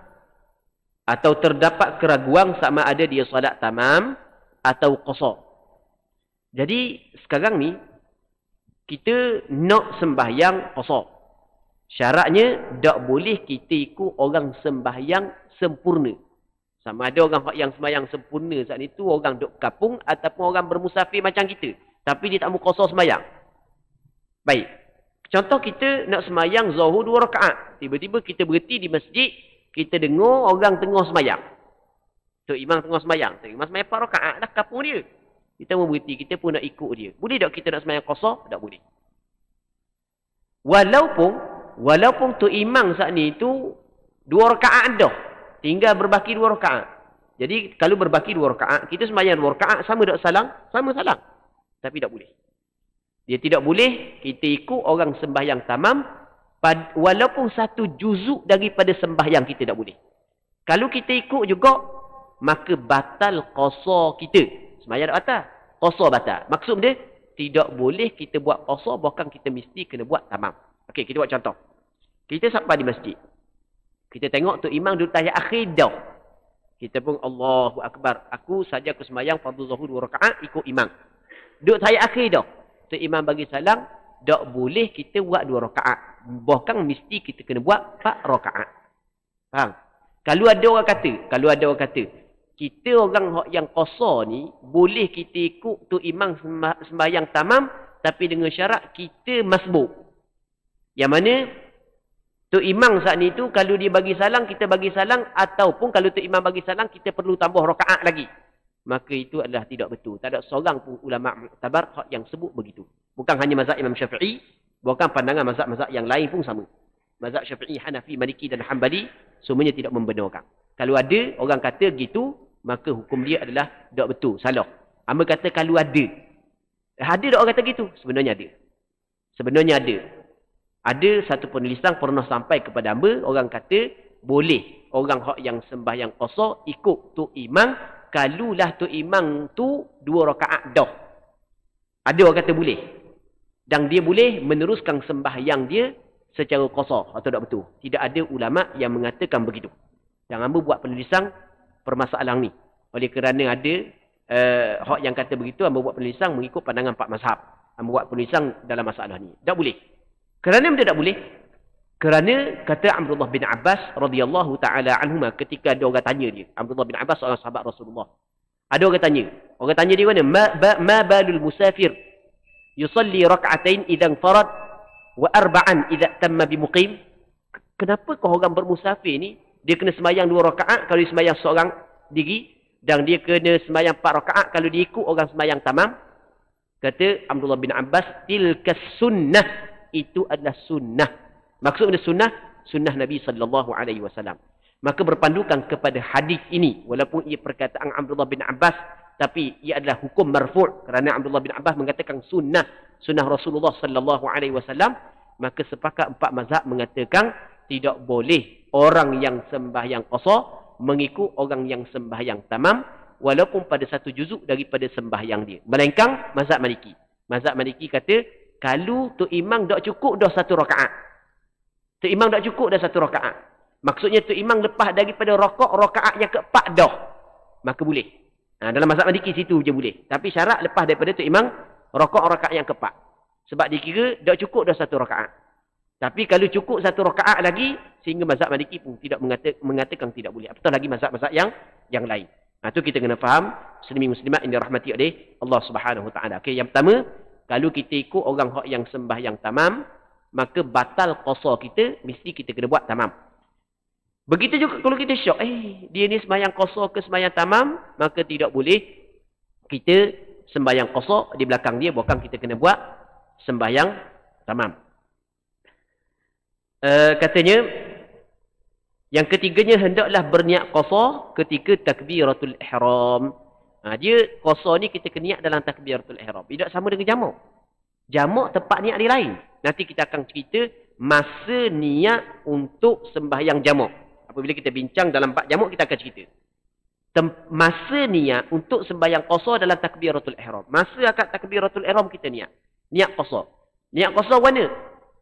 atau terdapat keraguan sama ada dia solat tamam atau qasar. Jadi sekarang ni kita nak sembahyang qasar. Syaratnya tak boleh kita ikut orang sembahyang sempurna. Sama ada orang yang sembahyang sempurna saat itu orang duk kapung ataupun orang bermusafir macam kita. Tapi dia tak mau qasar sembahyang. Baik. Contoh kita nak sembahyang zuhur 2 rakaat. Tiba-tiba kita berhenti di masjid, kita dengar orang tengah sembahyang. Tok Imam tengah sembahyang. Tok Imam sembahyang 4 rakaat dah kapung dia. Kita mau berhenti, kita pun nak ikut dia. Boleh tak kita nak sembahyang qasar? Tak boleh. Walaupun tu imam saat ni tu 2 rakaat dah. Tinggal berbaki 2 rakaat. Jadi kalau berbaki 2 rakaat, kita sembahyang 2 rakaat sama tak salang? Sama salang. Tapi tak boleh. Dia tidak boleh kita ikut orang sembahyang tamam walaupun 1 juzuk daripada sembahyang kita tak boleh. Kalau kita ikut juga, maka batal qasar kita. Sembahyang tak batal. Qasar batal. Maksud dia, tidak boleh kita buat qasar, bahkan kita mesti kena buat tamam. Okey, kita buat contoh. Kita sampai di masjid. Kita tengok tu imam duduk tahiyat akhir dah. Kita pun Allahu Akbar. Aku sembahyang fardu zuhur 2 rakaat ikut imam. Duduk tahiyat akhir dah. Tu imam bagi salam, tak boleh kita buat 2 rakaat. Bahkan mesti kita kena buat 4 rakaat. Faham? Kalau ada orang kata, kita orang yang qasar ni, boleh kita ikut tu imam sembahyang tamam, tapi dengan syarat kita masbuk. Yang mana, tu imam saat ni tu, kalau dia bagi salam, kita bagi salam, ataupun kalau tu imam bagi salam, kita perlu tambah rakaat lagi. Maka itu adalah tidak betul. Tak ada seorang pun ulama' mu'tabar yang sebut begitu. Bukan hanya mazhab Imam Syafi'i, bukan pandangan mazhab-mazhab yang lain pun sama. Mazhab Syafi'i, Hanafi, Maliki dan Hanbali semuanya tidak membenarkan. Kalau ada orang kata gitu, maka hukum dia adalah tak betul, salah. Hamba kata kalau ada. Ada tak orang kata gitu? Sebenarnya ada. Sebenarnya ada. Ada satu penulisan pernah sampai kepada hamba, orang kata boleh orang yang sembahyang qasar ikut tu imam, kalulah tu imam tu 2 rakaat dah. Ada orang kata boleh. Dan dia boleh meneruskan sembahyang dia secara qasar atau tak betul. Tidak ada ulama yang mengatakan begitu. Dan hamba buat penulisan permasalahan ni. Oleh kerana ada hak yang kata begitu, hamba buat penulisan mengikut pandangan 4 mazhab. Hamba buat penulisan dalam masalah ni. Tak boleh. Kerana benda tak boleh? Kerana kata Abdullah bin Abbas radhiyallahu taala anhuma, ketika ada orang tanya dia. Abdullah bin Abbas seorang sahabat Rasulullah. Ada orang tanya. Orang tanya dia mana? Ma balul musafir yusalli rak'atain idza farad wa arba'an idza tamma bimuqim. Kenapa kau orang bermusafir ni dia kena sembahyang 2 rakaat kalau dia sembahyang seorang diri, dan dia kena sembahyang 4 rakaat kalau dia ikut orang sembahyang tamam? Kata Abdullah bin Abbas, tilka sunnah, itu adalah sunnah. Maksudnya sunnah Nabi sallallahu alaihi wasallam. Maka berpandukan kepada hadis ini, walaupun ia perkataan Abdullah bin Abbas, tapi ia adalah hukum marfu', kerana Abdullah bin Abbas mengatakan sunnah Rasulullah sallallahu alaihi wasallam. Maka sepakat 4 mazhab mengatakan tidak boleh orang yang sembahyang qasar mengikut orang yang sembahyang tamam, walaupun pada 1 juzuk daripada sembahyang dia. Melainkan mazhab Maliki. Mazhab Maliki kata kalau tu imam tak cukup dah 1 rakaat. Tu imam tak cukup dah 1 rakaat. Maksudnya tu imam lepas daripada rakaat yang keempat dah, maka boleh. Dalam mazhab Maliki situ je boleh. Tapi syarat lepas daripada tu imam rakaat yang keempat. Sebab dikira tak cukup dah 1 rakaat. Tapi kalau cukup 1 rakaat lagi, sehingga mazhab Maliki pun tidak mengatakan tidak boleh. Apatah lagi mazhab-mazhab yang lain. Itu kita kena faham, muslimin muslimat yang dirahmati oleh Allah Subhanahu Wa Taala. Okey, yang pertama, kalau kita ikut orang yang sembahyang tamam, maka batal qasar kita, mesti kita kena buat tamam. Begitu juga kalau kita syok, dia ni sembahyang qasar ke sembahyang tamam, maka tidak boleh kita sembahyang qasar di belakang dia, bahkan kita kena buat sembahyang tamam. Katanya, yang ketiganya hendaklah berniat qasar ketika takbiratul ihram. Dia qasar ni kita kena niat dalam takbiratul ihram. Tidak sama dengan jamak. Jamak tempat niat dia lain. Nanti kita akan cerita masa niat untuk sembahyang jamak. Apabila kita bincang dalam bab jamak, kita akan cerita. Masa niat untuk sembahyang qasar dalam takbiratul ihram. Masa akad takbiratul ihram kita niat. Niat qasar. Niat qasar mana?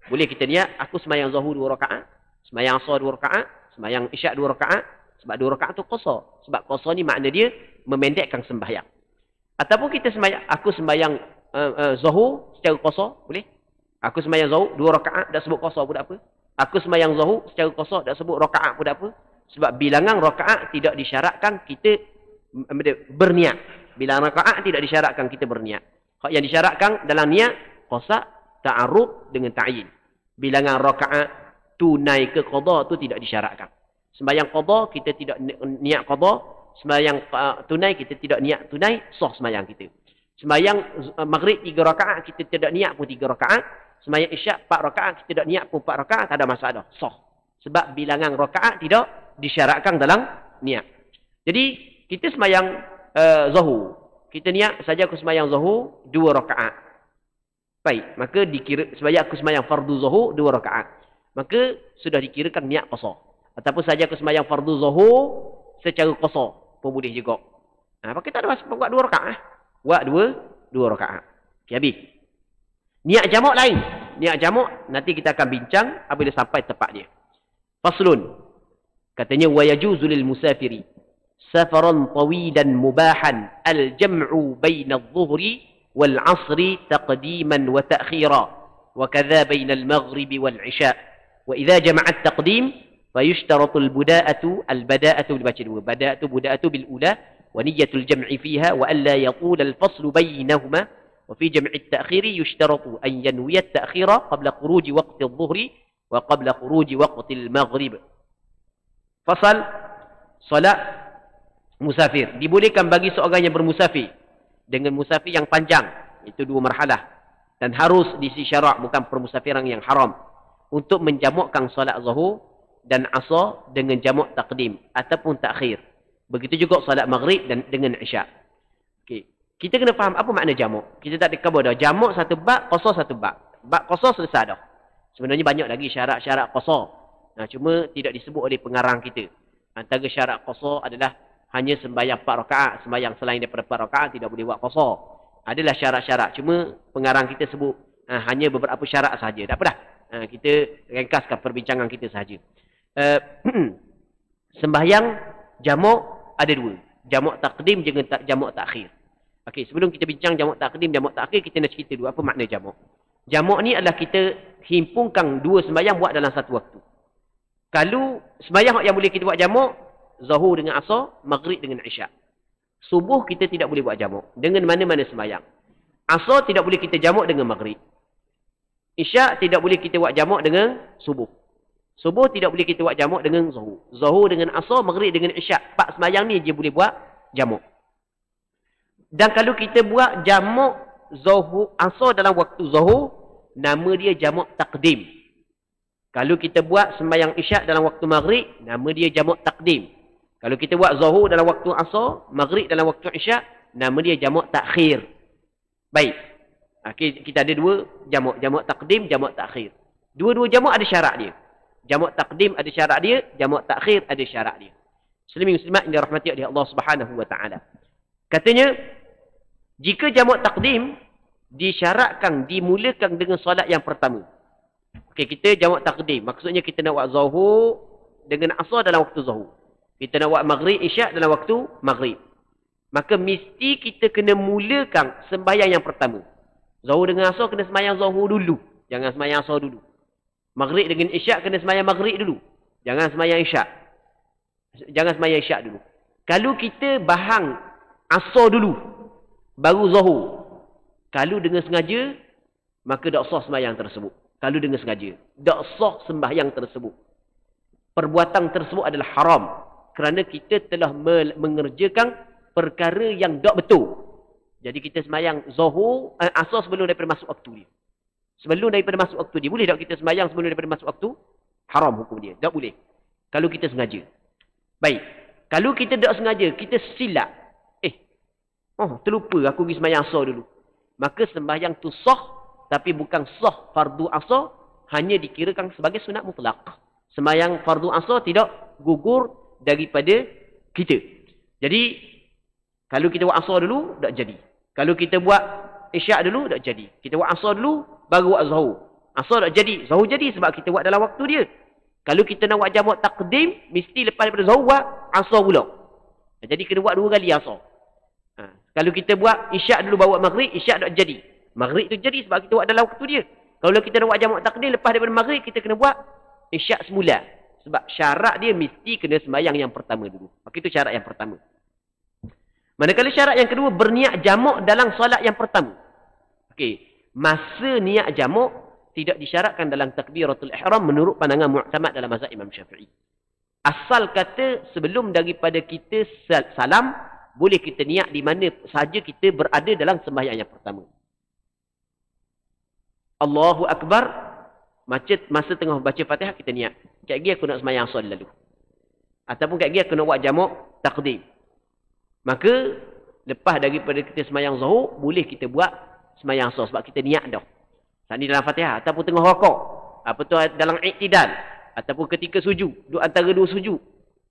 Boleh kita niat, aku sembahyang zuhur 2 rakaat, sembahyang asar 2 rakaat, sembahyang isyak 2 rakaat. Sebab 2 rakaat tu qasar. Sebab qasar ni makna dia memendekkan sembahyang. Ataupun kita sembahyang, aku sembahyang zuhur secara qasar, boleh? Aku sembahyang zuhur 2 rakaat, dah sebut qasar pun tak apa. Aku sembahyang zuhur secara qasar, dah sebut rakaat pun tak apa. Sebab bilangan rakaat tidak disyaratkan kita berniat. Bilangan rakaat tidak disyaratkan kita berniat. Hak yang disyaratkan dalam niat qasar, ta'arud dengan ta'yin. Bilangan rakaat tunai ke qada tu tidak disyaratkan. Sembahyang qada kita tidak niat qada, sembahyang tunai kita tidak niat tunai, sah sembahyang kita. Sembahyang maghrib 3 rakaat, kita tidak niat pun 3 rakaat. Sembahyang isyak 4 rakaat, kita tidak niat pun 4 rakaat, tak ada masalah. Sah. Sebab bilangan rakaat tidak disyaratkan dalam niat. Jadi, kita sembahyang zuhur. Kita niat saja aku sembahyang zuhur 2 rakaat. Baik, maka dikira sembahyang aku sembahyang fardu zuhur 2 rakaat. Maka sudah dikirakan niat qasar. Ataupun saja aku sembahyang fardu zuhur secara qasar pun boleh juga. Maka kita ada buat 2 rakaat. Buat 2 rakaat. Okay, habis. Niat jamak lain. Niat jamak nanti kita akan bincang apabila sampai tempat dia. Faslun. Katanya wa yajuzu lil musafiri safaran tawilan mubahan al-jam'u baina adh-dhuhri wal 'asri taqdiman wa ta'khira wa kadha baina al-maghrib wal 'isha. Wa idza jama'a at-taqdim fayushtaratu al-buda'atu dibaca dua. Buda'atu bil ula wa niyyatul jam'i fiha wa alla yaqul al-faslu bainahuma wa fi jam'i at-ta'khiri yushtaratu an yanwiya at-ta'khira qabla khuruji waqti adh-dhuhri wa qabla khuruji waqti al-maghrib. Fasal solat musafir. Dibolehkan bagi seorang yang bermusafir dengan musafir yang panjang. Itu 2 marhalah. Dan harus diisi syarak, bukan permusafiran yang haram. Untuk menjamakkan solat zuhur dan asar dengan jamak taqdim ataupun takhir. Begitu juga solat maghrib dan dengan isyak. Okay. Kita kena faham apa makna jamak. Kita tak ada khabar dah. Jamak satu bab, qasar satu bab. Bab qasar selesai dah. Sebenarnya banyak lagi syarat-syarat qasar. Cuma tidak disebut oleh pengarang kita. Antara syarat qasar adalah hanya sembahyang 4 rakaat. Sembahyang selain daripada 4 rakaat tidak boleh buat qasar. Adalah syarat-syarat. Cuma pengarang kita sebut hanya beberapa syarat sahaja. Tak apa dah. Kita ringkaskan perbincangan kita sahaja. Sembahyang jamak ada 2. Jamak taqdim dengan jamak takhir. Okey, sebelum kita bincang jamak taqdim, jamak takhir, kita nak cerita dulu apa makna jamak. Jamak ni adalah kita himpunkan 2 sembahyang buat dalam satu waktu. Kalau sembahyang yang boleh kita buat jamak, zuhur dengan asar, maghrib dengan isyak. Subuh kita tidak boleh buat jamak dengan mana-mana sembahyang. Asar tidak boleh kita jamak dengan maghrib. Isyak tidak boleh kita buat jamak dengan subuh. Subuh tidak boleh kita buat jamak dengan zuhur. Zuhur dengan asar, maghrib dengan isyak. 4 sembahyang ni je boleh buat jamak. Dan kalau kita buat jamak zuhur, asar dalam waktu zuhur, nama dia jamak taqdim. Kalau kita buat sembahyang isyak dalam waktu maghrib, nama dia jamak taqdim. Kalau kita buat zuhur dalam waktu asar, maghrib dalam waktu isyak, nama dia jamak takhir. Baik. Kita ada 2 jamak. Jamak taqdim, jamak takhir. Dua-dua jamak ada syarat dia. Jamak taqdim ada syarat dia, jamak takhir ada syarat dia. Muslimin-muslimat yang dirahmati oleh Allah Subhanahu wa taala. Katanya, jika jamak taqdim disyaratkan dimulakan dengan solat yang pertama. Okey, kita jamak taqdim. Maksudnya kita nak buat zuhur dengan asar dalam waktu zuhur. Kita nak buat maghrib, isyak dalam waktu maghrib. Maka mesti kita kena mulakan sembahyang yang pertama. Zuhur dengan asar kena sembahyang zuhur dulu. Jangan sembahyang asar dulu. Maghrib dengan isyak kena sembahyang maghrib dulu. Jangan sembahyang isyak. Jangan sembahyang isyak dulu. Kalau kita bahang asar dulu, baru zuhur. Kalau dengan sengaja, maka tak sah sembahyang tersebut. Kalau dengan sengaja, tak sah sembahyang tersebut. Perbuatan tersebut adalah haram. Kerana kita telah mengerjakan perkara yang tak betul. Jadi kita sembahyang zuhur, asar sebelum daripada masuk waktu dia. Sebelum daripada masuk waktu dia. Boleh tak kita sembahyang sebelum daripada masuk waktu? Haram hukum dia. Tak boleh. Kalau kita sengaja. Baik. Kalau kita tak sengaja, kita silap. Terlupa aku pergi sembahyang asar dulu. Maka sembahyang tu sah. Tapi bukan sah fardu asar. Hanya dikirakan sebagai sunat mutlak. Sembahyang fardu asar tidak gugur daripada kita. Jadi, kalau kita buat asar dulu, tak jadi. Kalau kita buat isyak dulu, tak jadi. Kita buat asar dulu, baru buat zuhur. Asar tak jadi. Zuhur jadi sebab kita buat dalam waktu dia. Kalau kita nak buat jamak taqdim, mesti lepas daripada zuhur buat asar pula. Jadi kena buat 2 kali asar. Kalau kita buat isyak dulu baru buat maghrib, isyak tak jadi. Maghrib tu jadi sebab kita buat dalam waktu dia. Kalau kita nak buat jamak taqdim, lepas daripada maghrib, kita kena buat isyak semula. Sebab syarat dia mesti kena sembahyang yang pertama dulu. Maka itu syarat yang pertama. Manakala syarat yang kedua, berniat jamak dalam solat yang pertama. Okey, masa niat jamak tidak disyaratkan dalam takbiratul ihram menurut pandangan mu'tamad dalam mazhab Imam Syafi'i. Asal kata sebelum daripada kita salam, boleh kita niat di mana sahaja kita berada dalam sembahyang yang pertama. Allahu Akbar, masa tengah baca Fatihah kita niat. Kat gini aku nak sembahyang asar lalu. Ataupun kat gini aku nak buat jamak takdim. Maka lepas daripada kita sembahyang zuhur, boleh kita buat sembahyang asar sebab kita niat dah. Saat ni dalam Fatihah ataupun tengah rakaat, apa tu dalam i'tidal ataupun ketika sujud, antara dua sujud,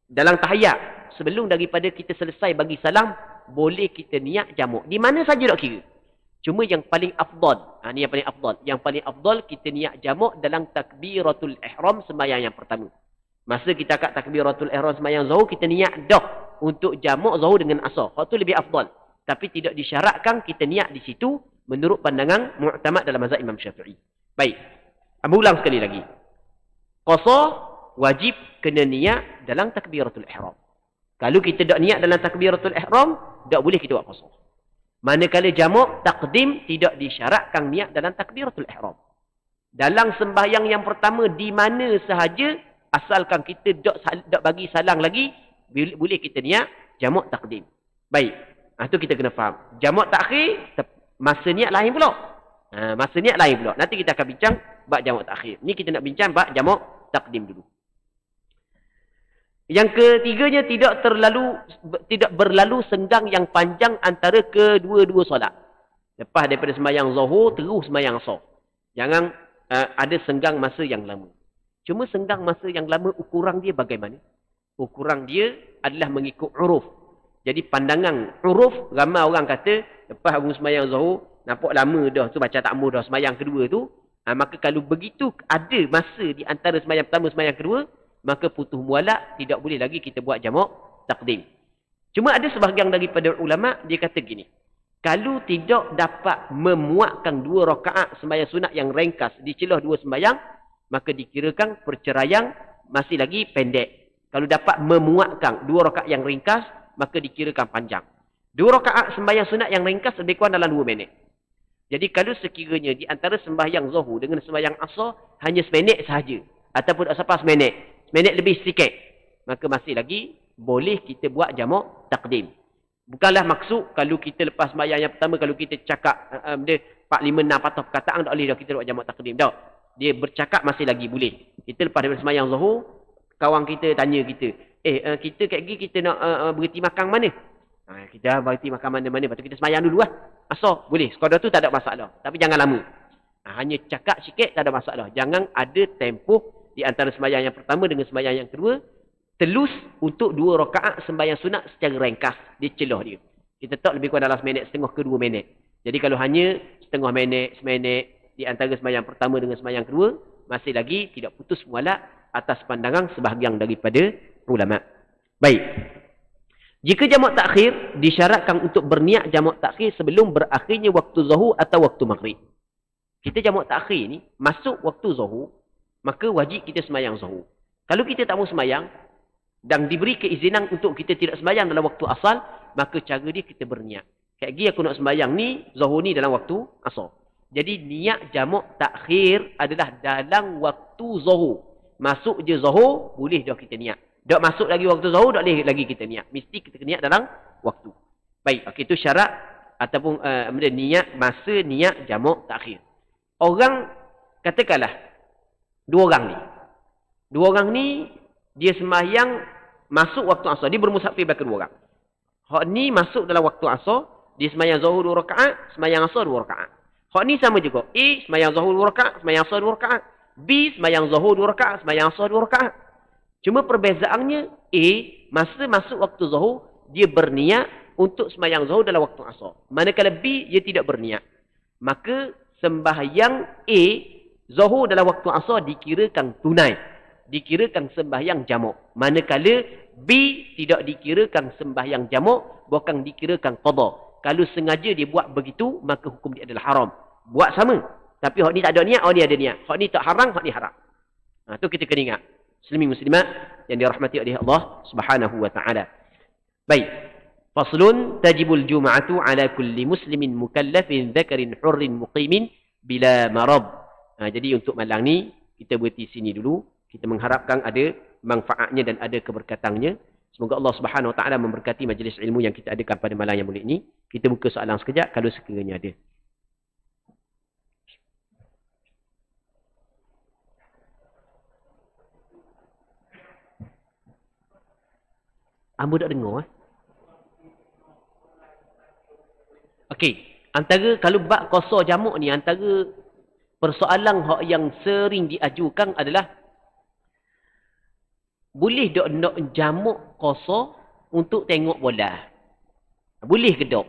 dalam tahiyat. Sebelum daripada kita selesai bagi salam, boleh kita niat jamak. Di mana saja tak kira. Cuma yang paling afdal, ni yang paling afdal. Yang paling afdal kita niat jamak dalam takbiratul ihram sembahyang yang pertama. Masa kita kat takbiratul ihram sembahyang zuhur, kita niat dah untuk jamak zuhur dengan asar. Hak tu lebih afdal. Tapi tidak disyaratkan kita niat di situ menurut pandangan mu'tamad dalam mazhab Imam Syafi'i. Baik. Ulang sekali lagi. Qasar wajib kena niat dalam takbiratul ihram. Kalau kita tak niat dalam takbiratul ihram, tak boleh kita buat qasar. Manakala jamak takdim tidak disyaratkan niat dalam takbiratul ihram. Dalam sembahyang yang pertama di mana sahaja, asalkan kita tak bagi salang lagi, boleh kita niat jamak takdim. Baik. Itu kita kena faham. Jamak takhir, masa niat lain pula. Masa niat lain pula. Nanti kita akan bincang bab jamak takhir. Ni kita nak bincang bab jamak takdim dulu. Yang ketiganya, tidak berlalu senggang yang panjang antara kedua-dua solat. Lepas daripada sembahyang zuhur, terus sembahyang asar. Jangan ada senggang masa yang lama. Cuma senggang masa yang lama, ukuran dia bagaimana? Ukuran dia adalah mengikut uruf. Jadi pandangan uruf, ramai orang kata, lepas aku sembahyang zuhur, nampak lama dah tu, baca takmur dah sembahyang kedua tu. Maka kalau begitu ada masa di antara sembahyang pertama sembahyang kedua, maka putus mualak, tidak boleh lagi kita buat jamak takdim. Cuma ada sebahagian daripada ulama, dia kata gini, kalau tidak dapat memuatkan 2 rakaat sembahyang sunat yang ringkas di celah 2 sembahyang, maka dikirakan perceraian masih lagi pendek. Kalau dapat memuatkan 2 rakaat yang ringkas, maka dikirakan panjang. 2 rakaat sembahyang sunat yang ringkas lebih kurang dalam 2 minit. Jadi kalau sekiranya di antara sembahyang zuhur dengan sembahyang asar hanya seminit sahaja, ataupun tak sampai seminit lebih sedikit, maka masih lagi boleh kita buat jamak takdim. Bukanlah maksud kalau kita lepas sembahyang yang pertama, kalau kita cakap dia 4, 5, 6 patah perkataan, tak boleh dah kita buat jamak takdim. Tak. Dia bercakap masih lagi boleh. Kita lepas daripada sembahyang zuhur, kawan kita tanya kita, kita kat gigi kita nak berhenti makan mana? Kita berhenti makan mana-mana, lepas tu kita sembahyang dulu lah. Asal boleh, sekadar tu tak ada masalah. Tapi jangan lama. Hanya cakap sikit tak ada masalah. Jangan ada tempoh di antara sembahyang yang pertama dengan sembahyang yang kedua, telus untuk 2 rakaat sembahyang sunat secara ringkas di celah dia. Kita tak lebih kurang dalam seminit setengah ke 2 minit. Jadi kalau hanya setengah minit, seminit di antara sembahyang pertama dengan sembahyang kedua, masih lagi tidak putus mualak atas pandangan sebahagian daripada ulama. Baik. Jika jamak takhir, disyaratkan untuk berniat jamak takhir sebelum berakhirnya waktu zuhur atau waktu maghrib. Kita jamak takhir ni masuk waktu zuhur, maka wajib kita sembahyang zuhur. Kalau kita tak mau sembahyang dan diberi keizinan untuk kita tidak sembahyang dalam waktu asal, maka cara dia kita berniat. Kayak gini aku nak sembahyang ni, zuhur ni dalam waktu asal. Jadi niat jamak takhir adalah dalam waktu zuhur. Masuk je zuhur, boleh dah kita niat. Tak masuk lagi waktu zuhur, tak boleh lagi kita niat. Mesti kita niat dalam waktu. Baik, okay, itu syarat ataupun niat masa niat jamak takhir. Orang, katakanlah, 2 orang ni. 2 orang ni, dia sembahyang masuk waktu asar. Dia bermusafir bagi 2 orang. Hak ni masuk dalam waktu asar, dia sembahyang zuhur 2 rakaat, sembahyang asar 2 rakaat. Hak ni sama juga. A, sembahyang zuhur 2 rakaat, sembahyang asar 2 rakaat. B, sembahyang zuhur 2 rakaat, sembahyang asar 2 rakaat. Cuma perbezaannya, A, masa masuk waktu zuhur, dia berniat untuk sembahyang zuhur dalam waktu asar. Manakala B, dia tidak berniat. Maka, sembahyang A, zuhur dalam waktu asar dikirakan tunai. Dikirakan sembahyang jamak. Manakala B, tidak dikirakan sembahyang jamak, bukan dikirakan qada. Kalau sengaja dia buat begitu, maka hukum dia adalah haram. Buat sama. Tapi hak ni tak ada niat, hak ni ada niat. Hak ni tak haram, hak ni haram. Itu kita kena ingat. Muslimin muslimat yang dirahmati oleh Allah Subhanahu wa taala. Baik. Faslun tajibul jum'atu ala kulli muslimin mukallafin dzakarin hurrin muqimin bila marad. Jadi untuk malam ni kita berhenti sini dulu. Kita mengharapkan ada manfaatnya dan ada keberkatannya. Semoga Allah Subhanahu Wa Taala memberkati majlis ilmu yang kita adakan pada malam yang mulia ini. Kita buka soalan sekejap kalau sekiranya ada. Ambo tak dengar. Okey, antara kalau bab qasar jamak ni, antara persoalan hak yang sering diajukan adalah boleh tak nak jamak qasar untuk tengok bola? Boleh ke tak?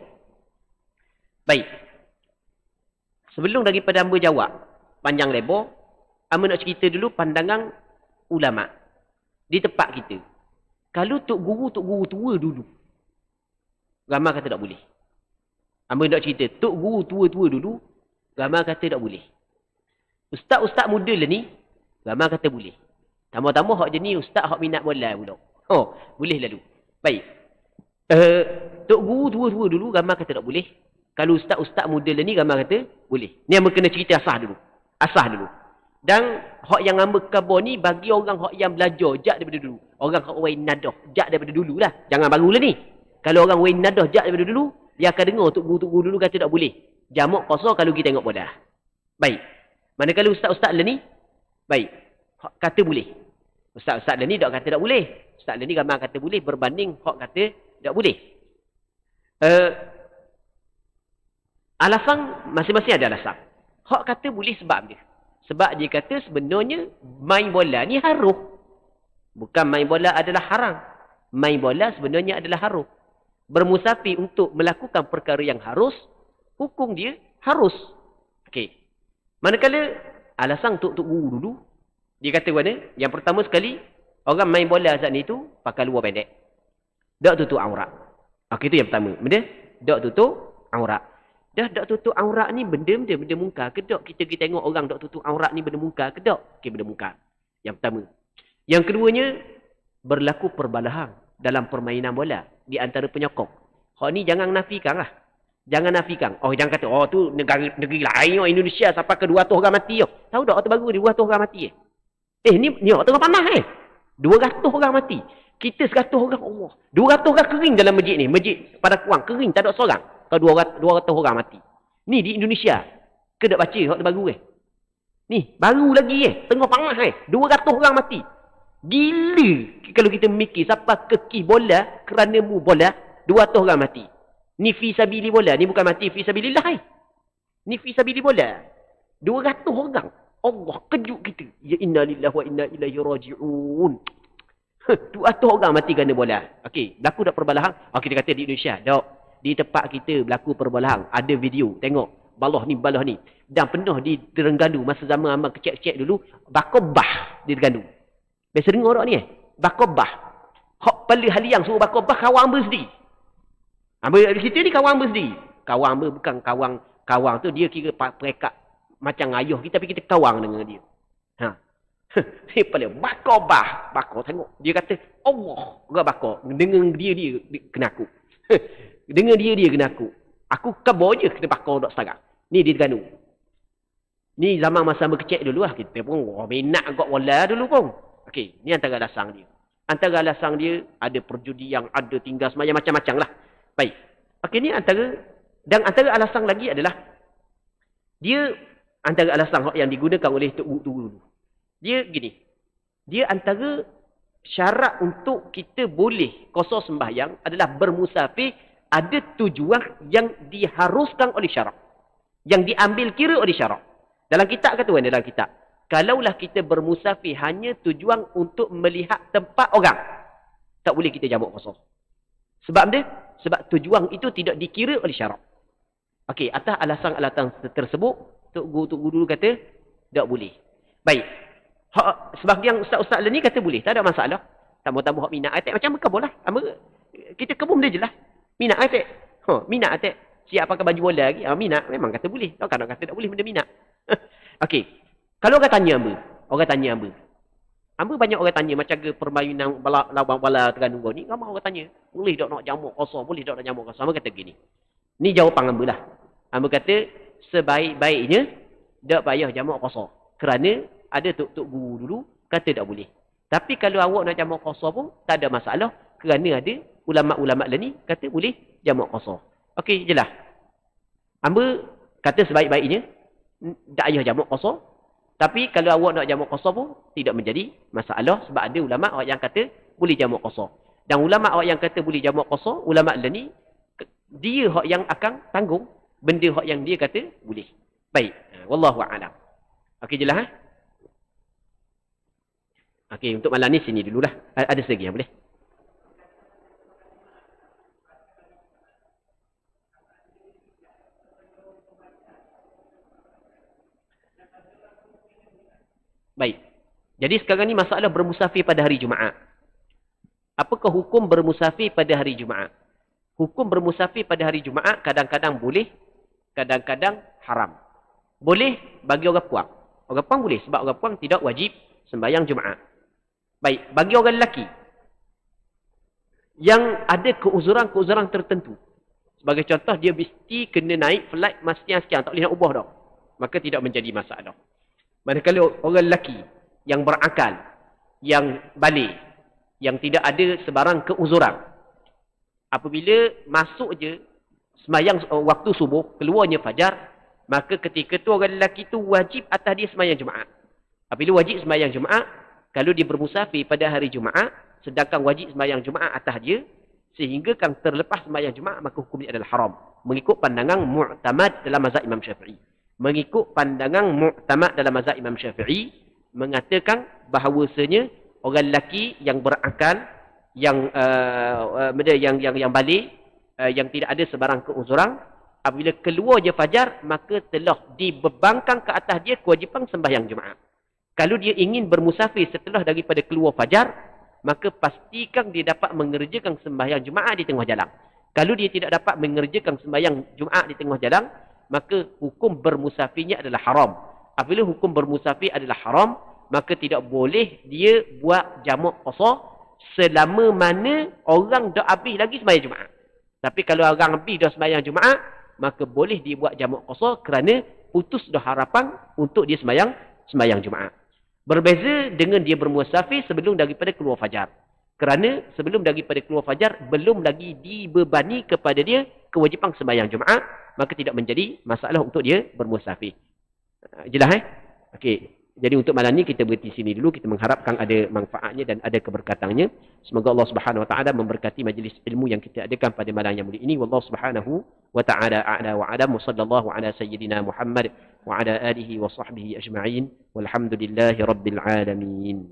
Baik. Sebelum daripada hamba jawab panjang lebar, hamba nak cerita dulu pandangan ulama di tempat kita. Kalau tok guru tua dulu, ramai kata tak boleh. Hamba nak cerita, tok guru tua dulu, ramai kata tak boleh. Ustaz-ustaz muda lah ni, ramai kata boleh. Tambah-tambah hak jenis ustaz hak minat bola pula. Oh, boleh lalu. Baik. Tok guru tua dulu, ramai kata tak boleh. Kalau ustaz-ustaz muda lah ni, ramai kata boleh. Ni hamba kena cerita asah dulu. Dan hak yang hamba khabar ni bagi orang hak yang belajar jak daripada dulu. Orang hak wain nadah jak daripada dulu lah. Jangan barulah ni. Kalau orang wain nadah jak daripada dulu, dia akan dengar tok guru dulu kata tak boleh. Jamak qasar kalau kita tengok bola. Baik. Manakala ustaz-ustaz lah ni, baik. Kata boleh. Ustaz-ustaz lah ni tak kata tak boleh. Ustaz lah ni ramai kata boleh berbanding hak kata tak boleh. Alasan, masing-masing ada alasan. Hak kata boleh sebab dia. Sebab dia kata sebenarnya main bola ni haruh. Bukan main bola adalah haram. Main bola sebenarnya adalah haruh. Bermusafir untuk melakukan perkara yang harus, hukum dia harus. Okey. Manakala alasan untuk guru dulu, dia kata mana? Yang pertama sekali, orang main bola saat ni tu pakai luar pendek. Tak tutup aurat. Okey, itu yang pertama. Benda? Tak tutup aurat. Dah tak tutup aurat ni benda mungkar ke tak? Kita tengok orang tak tutup aurat ni benda mungkar ke tak? Okey, benda mungkar. Yang pertama. Yang keduanya, berlaku perbalahan dalam permainan bola di antara penyokong. Hak ni jangan nafikan lah. Jangan nafikan. Oh, jangan kata, oh tu negeri lain Indonesia sampai ke 200 orang mati. Tahu tak waktu baru ni 200 orang mati ni orang tengah panah 200 orang mati. Kita 100 orang, Allah. 200 orang kering dalam masjid ni. Masjid pada kurang kering, tak ada seorang. Kalau 200 orang mati. Ni di Indonesia. Ke tak baca waktu baru Ni, baru lagi tengah panah 200 orang mati. Gila kalau kita mikir siapa kekih bola kerana mu bola 200 orang mati. Ni fi sabili bola, ni bukan mati fi sabilillah Ni fi sabili bola. 200 orang. Allah kejut kita. Ya inna lillahi wa inna ilaihi raji'un. 200 orang mati kerana bola. Okey, berlaku tak perbalahan? Kita kata di Indonesia, tak. Di tempat kita berlaku perbalahan. Ada video, tengok. Balah ni. Dan pernah di Terengganu masa zaman amal kecek-kecek dulu, bakobah di Terengganu. Biasa dengar tak ni Bakobah. Hak paling haliang suruh bakobah kawan hamba sendiri. Kita ni kawan hamba sendiri. Kawan hamba bukan kawan tu dia kira perekat macam ayah kita tapi kita kawan dengan dia. Dia paling bakobah. Bakor tengok. Dia kata Allah. Orang bakor. Dengan dia kena aku. Dengan dia kena aku. Aku kabar je kena bakor tak sekarang. Ni di Terengganu. Ni zaman masa berkecek dulu lah. Kita pun minat kot bola dulu pun. Okey, ni antara alasan dia. Antara alasan dia ada perjudian, ada tinggal semacam macam-macam lah. Baik. Okey, ni antara. Dan antara alasan lagi adalah dia antara alasan yang digunakan oleh Tok Guru dulu. Dia gini. Dia antara syarat untuk kita boleh qasar sembahyang adalah bermusafir ada tujuan yang diharuskan oleh syarak. Yang diambil kira oleh syarak. Dalam kitab kata kan dalam kitab. Kalaulah kita bermusafir hanya tujuan untuk melihat tempat orang. Tak boleh kita jamak qasar. Sebab dia? Sebab tujuan itu tidak dikira oleh syarak. Okey, atas alasan-alasan tersebut, Tok Guru dulu kata, tak boleh. Baik. Sebahagian ustaz-ustaz lain ni kata boleh. Tak ada masalah. Tambah-tambah hak minat atek. Macam kebun lah. Kita kebun dia je lah. Minat atek. Minat atek. Siap pakai baju bola lagi. Minat. Memang kata boleh. Kalau kata tak boleh, benda minat. Okey. Kalau orang tanya hamba. Hamba banyak orang tanya macam ke permainan bola Terengganu ni. Ramai orang tanya. Boleh tak nak jamak qasar? Boleh tak nak jamak qasar? Hamba kata gini. Ni jawapan hamba lah. Hamba kata sebaik-baiknya tak payah jamak qasar. Kerana ada tok guru dulu kata tak boleh. Tapi kalau awak nak jamak qasar pun tak ada masalah. kerana ada ulama-ulama lain ni kata boleh jamak qasar. Okey, jelas. Hamba kata sebaik-baiknya tak payah jamak qasar. Tapi kalau awak nak jamak qasar pun tidak menjadi masalah sebab ada ulama awak yang kata boleh jamak qasar. Dan ulama awak yang kata boleh jamak qasar, ulama lain ni dia hak yang akan tanggung benda hak yang dia kata boleh. Baik. Wallahu a'lam. Okey, jelas Okey, untuk malam ni sini dululah. Ada lagi yang boleh? Baik. Jadi sekarang ni masalah bermusafir pada hari Jumaat. Apakah hukum bermusafir pada hari Jumaat? Hukum bermusafir pada hari Jumaat kadang-kadang boleh, kadang-kadang haram. Boleh bagi orang puang. Orang puang boleh sebab orang puang tidak wajib sembahyang Jumaat. Baik, bagi orang lelaki yang ada keuzuran-keuzuran tertentu. Sebagai contoh, dia mesti kena naik flight sekian-sekian, tak boleh nak ubah dah. Maka tidak menjadi masalah. Manakala orang lelaki yang berakal, yang balik, yang tidak ada sebarang keuzuran, apabila masuk je sembahyang waktu subuh, keluarnya fajar, maka ketika tu orang lelaki tu wajib atas dia sembahyang Jumaat. Apabila wajib sembahyang Jumaat, kalau dia bermusafir pada hari Jumaat, sedangkan wajib sembahyang Jumaat atas dia, sehingga kan terlepas sembahyang Jumaat, maka hukumnya adalah haram. Mengikut pandangan mu'tamad dalam mazhab Imam Syafi'i. Mengikut pandangan mu'tamad dalam mazhab Imam Syafi'i, mengatakan bahawasanya orang lelaki yang berakal, yang balik, yang tidak ada sebarang keuzuran, apabila keluar je fajar, maka telah dibebankan ke atas dia kewajipan sembahyang Jumaat. Kalau dia ingin bermusafir setelah daripada keluar fajar, maka pastikan dia dapat mengerjakan sembahyang Jumaat di tengah jalan. Kalau dia tidak dapat mengerjakan sembahyang Jumaat di tengah jalan, maka hukum bermusafirnya adalah haram. Apabila hukum bermusafir adalah haram, maka tidak boleh dia buat jamak qasar selama mana orang dah habis lagi sembahyang Jumaat. Tapi kalau orang habis dah sembahyang Jumaat, maka boleh dia buat jamak qasar kerana putus dah harapan untuk dia sembahyang Jumaat. Berbeza dengan dia bermusafir sebelum daripada keluar fajar. Kerana sebelum daripada keluar fajar, belum lagi dibebani kepada dia kewajipan sembahyang Jumaat, maka tidak menjadi masalah untuk dia bermusafir. Jelas Okey. Jadi untuk malam ni kita berhenti sini dulu. Kita mengharapkan ada manfaatnya dan ada keberkatannya. Semoga Allah Subhanahu Wa Taala memberkati majlis ilmu yang kita adakan pada malam yang mulia ini. Wallahu Subhanahu Wa Taala a'la wa a'lam. Sallallahu ala sayyidina Muhammad wa ala alihi wa sahbihi ajma'in. Walhamdulillahi rabbil alamin.